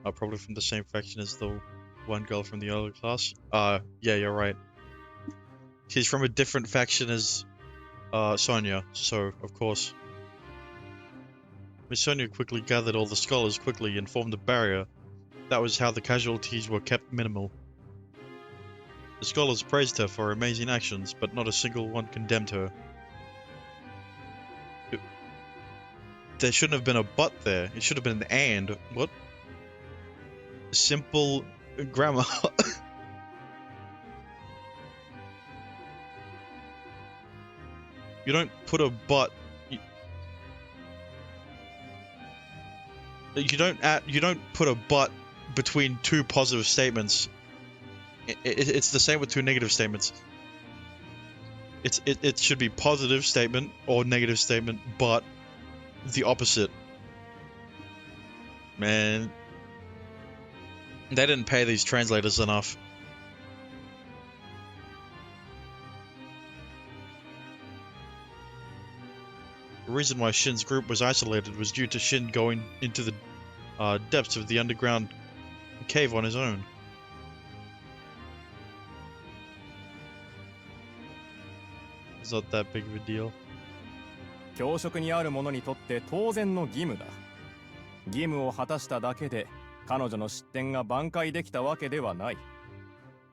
Probably from the same faction as the one girl from the earlier class. Yeah, you're right. She's from a different faction as Sonia, so of course. Miss Sonia quickly gathered all the scholars quickly and formed a barrier. That was how the casualties were kept minimal. The scholars praised her for her amazing actions, but not a single one condemned her. There shouldn't have been a but there. It should have been an and. What? Simple grammar. You don't put a but. You don't put a but between two positive statements. It's the same with two negative statements. It should be positive statement or negative statement, but the opposite. Man, they didn't pay these translators enough. The reason why Shin's group was isolated was due to Shin going into the depths of the underground cave on his own. It's not that big of a deal. 教職にある者にとって当然の義務だ。義務を果たしただけで彼女の失点が挽回できたわけではない。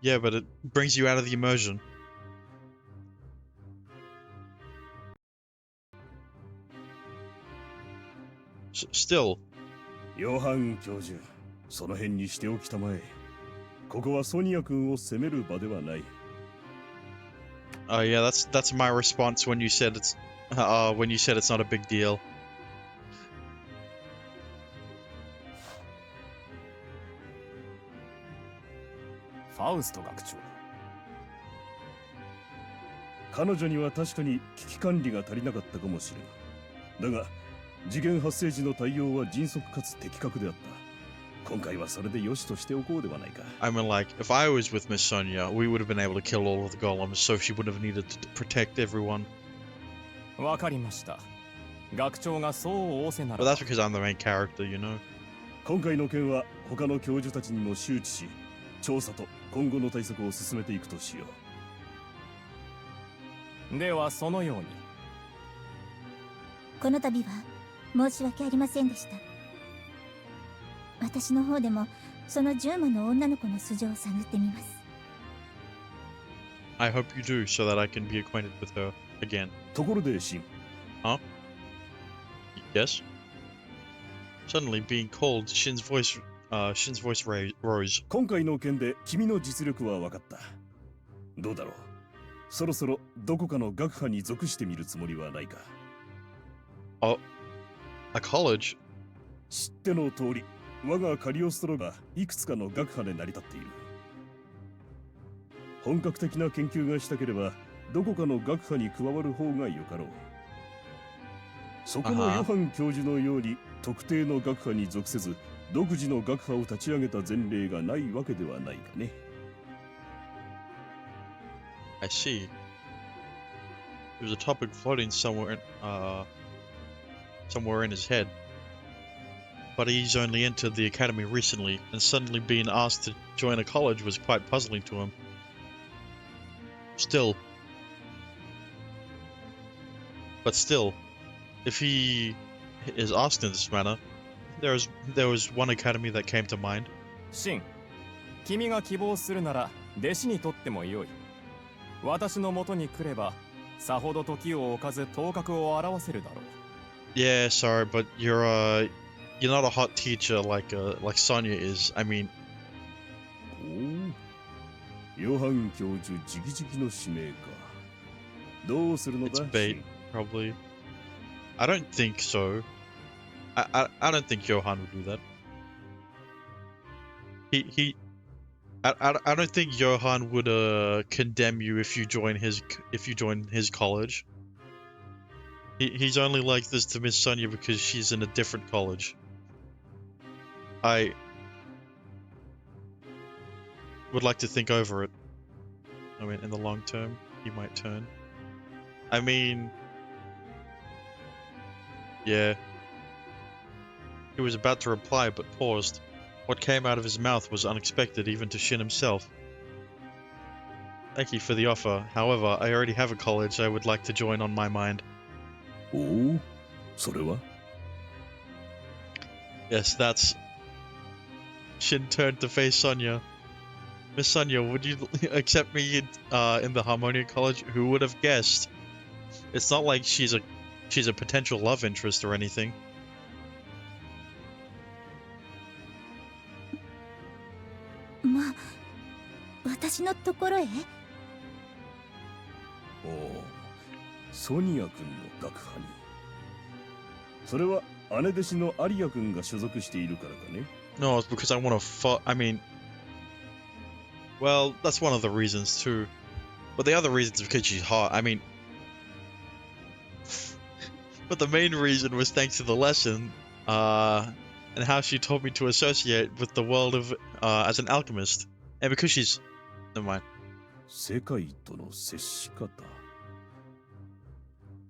Yeah, but it brings you out of the immersion. Still. ヨハン教授、その辺にしておきたまえ。ここはソニア君を責める場ではない。Yeah, that's my response when you said it's not a big deal. ファウスト学長。彼女には確かに危機管理が足りなかったかもしれん。だが、事件発生時の対応は迅速かつ的確であった。今回はそれで良しとしておこうではないか。I mean, like, if I was with Miss Sonia, we would have been able to kill all of the golems, so she wouldn't have needed to protect everyone. わかりました。学長がそう仰せな But ら。 that's because I'm the main character, you know. 今回の件は他の教授たちにも周知し、調査と今後の対策を進めていくとしよう。ではそのように。この度は申し訳ありませんでした。私の方でもその10魔の女の子の素性を探ってみます。I hope you do, so that I can be acquainted with her again. ところでシン、 Huh? Yes? Suddenly, being called, Shin's voice rose. 今回の件で君の実力は分かった。どうだろう。そろそろどこかの学派に属してみるつもりはないか。Oh, a college? 知っての通り、我がカリオストロがいくつかの学派で成り立っている。本格的な研究がしたければ、どこかの学派に加わる方がよかろう。そこのヨハン教授のように特定の学派に属せず、独自の学派を立ち上げた前例がないわけではないかね。I see. There was a topic floating somewhere in his head. but he's only entered the academy recently, and suddenly being asked to join a college was quite puzzling to him. Still, if he is asked in this manner, there was one academy that came to mind. シン、君が希望するなら弟子にとってもよい。私の元に来れば、さほど時を置かず頭角を現せるだろう。Yeah, sorry, but you're not a hot teacher like Sonya is. I mean, おお、ヨハン教授直々の指名か。どうするの it's だ？ bait, probably. I don't think so. I don't think Johan would do that. I don't think Johan would condemn you if you join his college. He's only like this to Miss Sonya because she's in a different college. I would like to think over it. I mean, in the long term, he might turn. I mean, yeah. He was about to reply, but paused. What came out of his mouth was unexpected, even to Shin himself. Thank you for the offer. However, I already have a college I would like to join on my mind. おお、それは？ Yes, that's... Shin turned to face Sonya. Miss Sonya, would you accept me in the Harmonia College? Who would have guessed? It's not like she's a potential love interest or anything. まあ、私のところへ？おお、ソニア君の学派に。それは姉弟子のアリア君が所属しているからかね。No, it's because I want to I mean... Well, that's one of the reasons too. But the other reason is because she's hot. I mean... But the main reason was thanks to the lesson, and how she taught me to associate with the world of, as an alchemist. And because she's... Never mind. 世界との接し方。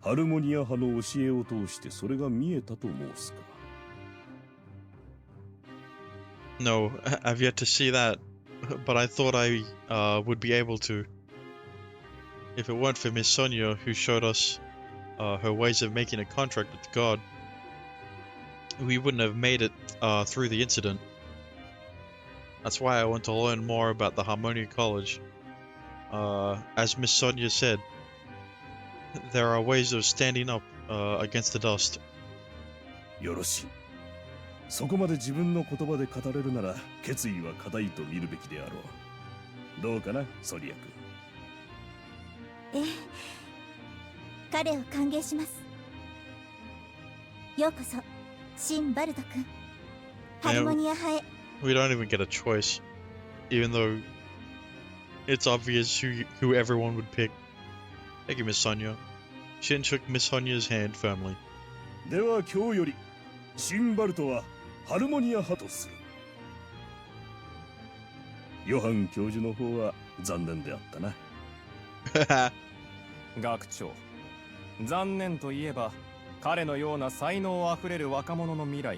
ハルモニア派の教えを通してそれが見えたと申すか。No, I've yet to see that, but I thought I would be able to. If it weren't for Miss Sonya, who showed us her ways of making a contract with God, we wouldn't have made it through the incident. That's why I want to learn more about the Harmonia College. As Miss Sonya said, there are ways of standing up against the dust. よろしい。そこまで自分の言葉で語れるなら決意は固いと見るべきであろう。どうかな、ソリア君。ええ、彼を歓迎します。ようこそ、シン・バルト君。ハルモニア派へ。We don't even get a choice, even though it's obvious who everyone would pick. Thank you, Miss Sonya. Shin shook Miss Sonya's hand firmly. では今日よりシンバルトはハルモニア派とする。ヨハン教授の方は残念であったな。学長、残念といえば彼のような才能あふれる若者の未来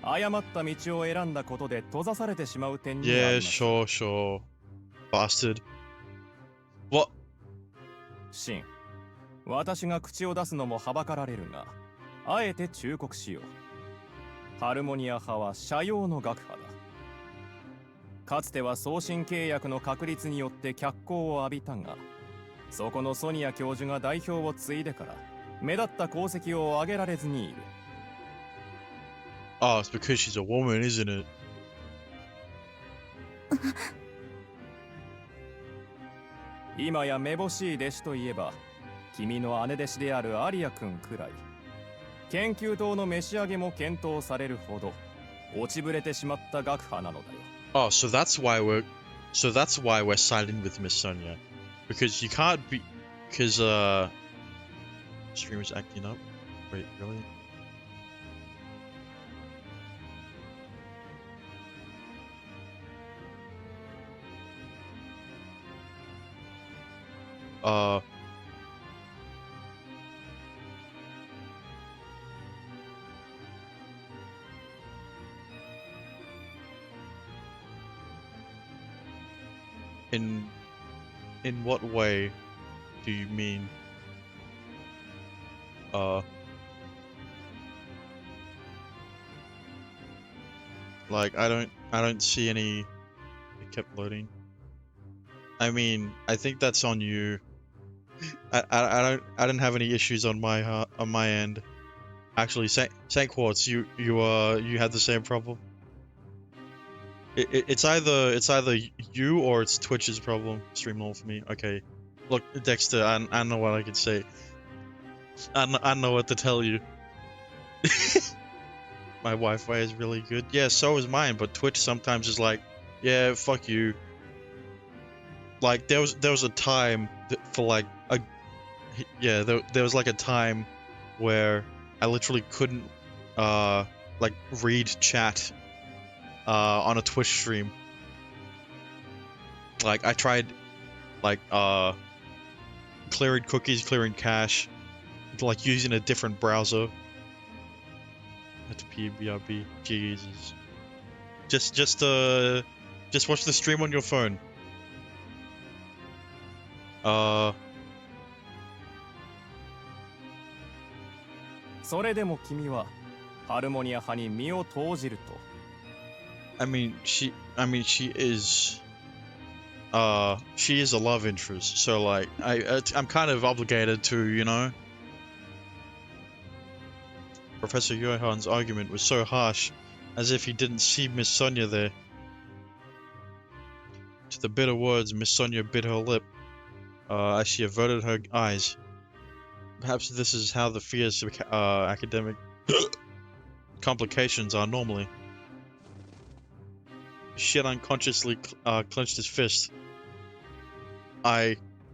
が誤った道を選んだことで閉ざされてしまう点にあり Yeah, ます。sure. Bastard. What? シン、私が口を出すのもはばかられるが、あえて忠告しよう。ハルモニア派は社用の学派だ。かつては送信契約の確立によって脚光を浴びたが、そこのソニア教授が代表を継いでから目立った功績を上げられずにいる。Oh, it's because she's a woman, isn't it? 今やめぼしい弟子といえば、君の姉弟子であるアリア君くらい。研究棟の召し上げも検討されるほど落ちぶれてしまった学派なのだよ。Oh, so that's why we're siding with Miss Sonya, because you can't be, because streamer's acting up. Wait, really? In what way do you mean? Like I don't see any. It kept loading. I mean, I think that's on you. I didn't have any issues on my end. Actually, Saint Quartz, you had the same problem. It's either you or it's Twitch's problem. Streamlord for me. Okay, look, Dexter, I know what I can say. I know what to tell you. My Wi-Fi is really good. Yeah, so is mine. But Twitch sometimes is like, yeah, fuck you. Like there was a time for like a yeah there was like a time where I literally couldn't like read chat on a Twitch stream. Like I tried like clearing cookies, clearing cache, like using a different browser. That's PBRB. Jesus. Just watch the stream on your phone. それでも君はハルモニア派に身を投じると。I mean she is she is a love interest, so like I'm kind of obligated to, you know. Professor Johan's argument was so harsh, as if he didn't see Miss Sonia there. To the bitter words, Miss Sonia bit her lip as she averted her eyes. Perhaps this is how the fierce academic complications are normally. Shin unconsciously clenched his fist.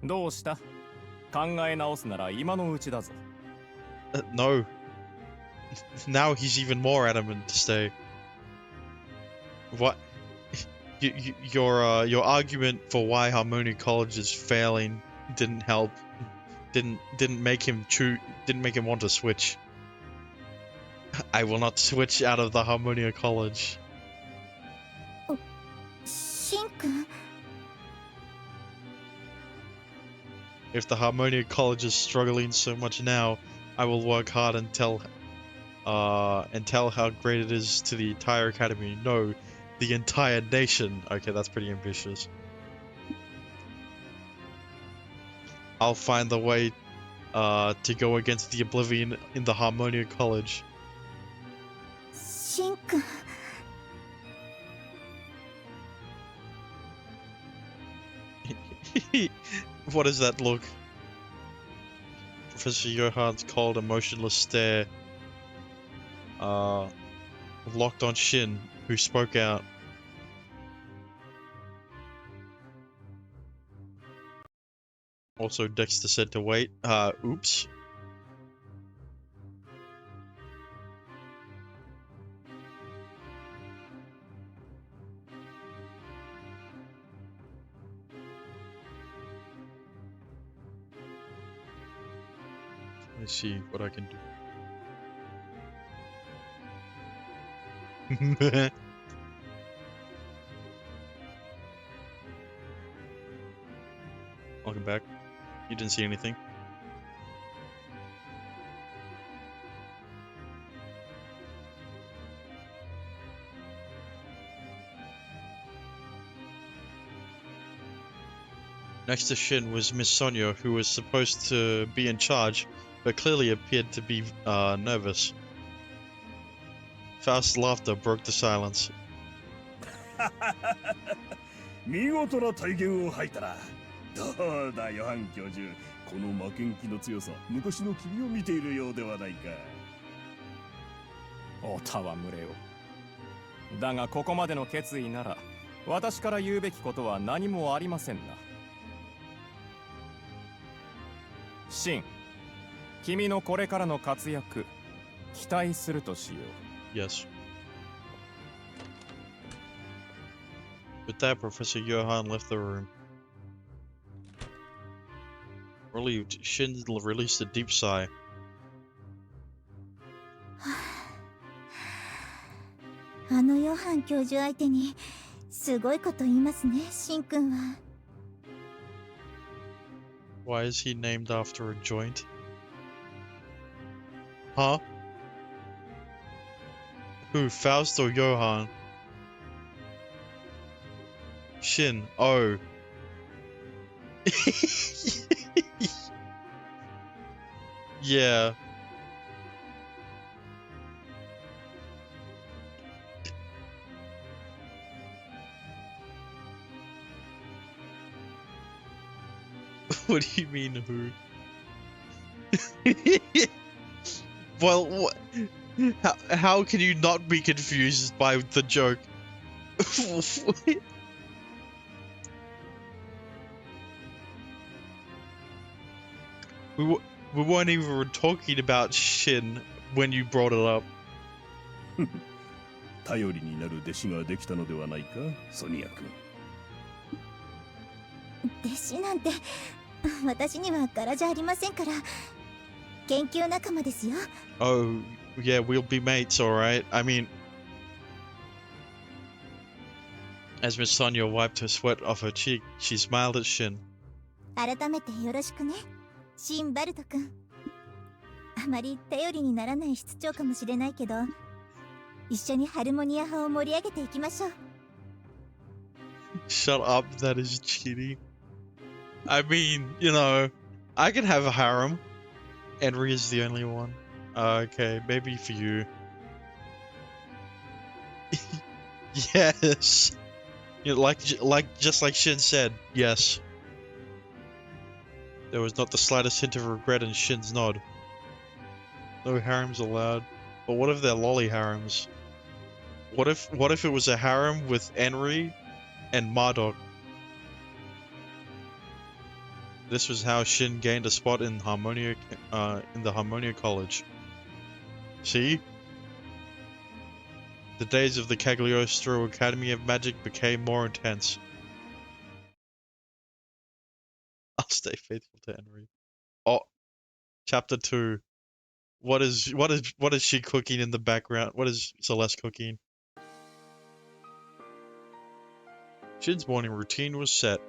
どうした？考え直すなら今のうちだぞ。No. Now he's even more adamant to stay. What? Your argument for why Harmonia College is failing didn't help. Didn't make him want to switch. I will not switch out of the Harmonia College. シンくん。 If the Harmonia College is struggling so much now, I will work hard and tell how great it is to the entire academy. No, the entire nation. Okay, that's pretty ambitious. I'll find the way to go against the oblivion in the Harmonia College. シンくん。 What is that look? Professor Johan's cold, emotionless stare locked on Shin, who spoke out. Also, Dexter said to wait. Oops. Let's see what I can do. Welcome back. You didn't see anything. Next to Shin was Miss Sonia, who was supposed to be in charge, but clearly appeared to be nervous. Fast laughter broke the silence. 見事な体言を吐いたな。どうだヨハン教授、この負けん気の強さ、昔の君を見ているようではないか。おたわむれよ。だがここまでの決意なら、私から言うべきことは何もありませんな。シン、君のこれからの活躍、期待するとしよう。Yes. With that, Professor Johan left the room. Relieved, Shin released a deep sigh. あのヨハン教授相手にすごいこと言いますね、シンくんは。Why is he named after a joint? Huh? Who, Faust or Johann? Shin. Oh. Yeah. What do you mean, who? Well, what? How can you not be confused by the joke? we weren't even talking about Shin when you brought it up. 頼りになる弟子ができたのではないか、ソニア君。弟子なんて私には柄じゃありませんから。研究仲間ですよ。Oh, yeah, we'll be mates, alright. I mean, as Miss Sonia wiped her sweat off her cheek, she smiled at Shin. 改めてよろしくね、シンバルト君。あまり頼りにならない室長かもしれないけど、一緒にハルモニア派を盛り上げていきましょう。Shut up, that is cheating. I mean, you know, I can have a harem. Henry is the only one. Okay, maybe for you. Yes. You know, just like Shin said, yes. There was not the slightest hint of regret in Shin's nod. No harems allowed. But what if they're lolly harems? What if it was a harem with Henry and Marduk? This was how Shin gained a spot in the Harmonia College. See? The days of the Cagliostro Academy of Magic became more intense. I'll stay faithful to Henry. Oh, chapter 2. What is she cooking in the background? What is Celeste cooking? Shin's morning routine was set.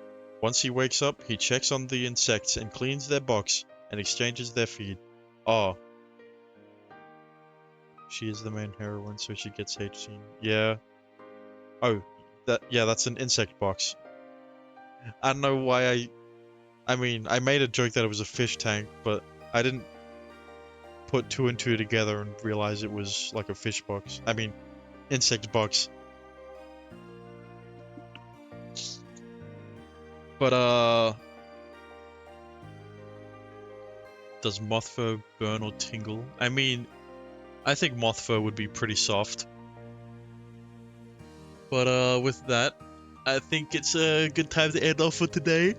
Once he wakes up, he checks on the insects and cleans their box and exchanges their feed. Oh. She is the main heroine, so she gets HC. Yeah. Oh, that's an insect box. I don't know why I mean, I made a joke that it was a fish tank, but I didn't put 2 and 2 together and realize it was like a fish box. I mean, insect box. But, does moth fur burn or tingle? I mean, I think moth fur would be pretty soft. But, with that, I think it's a good time to end off for today.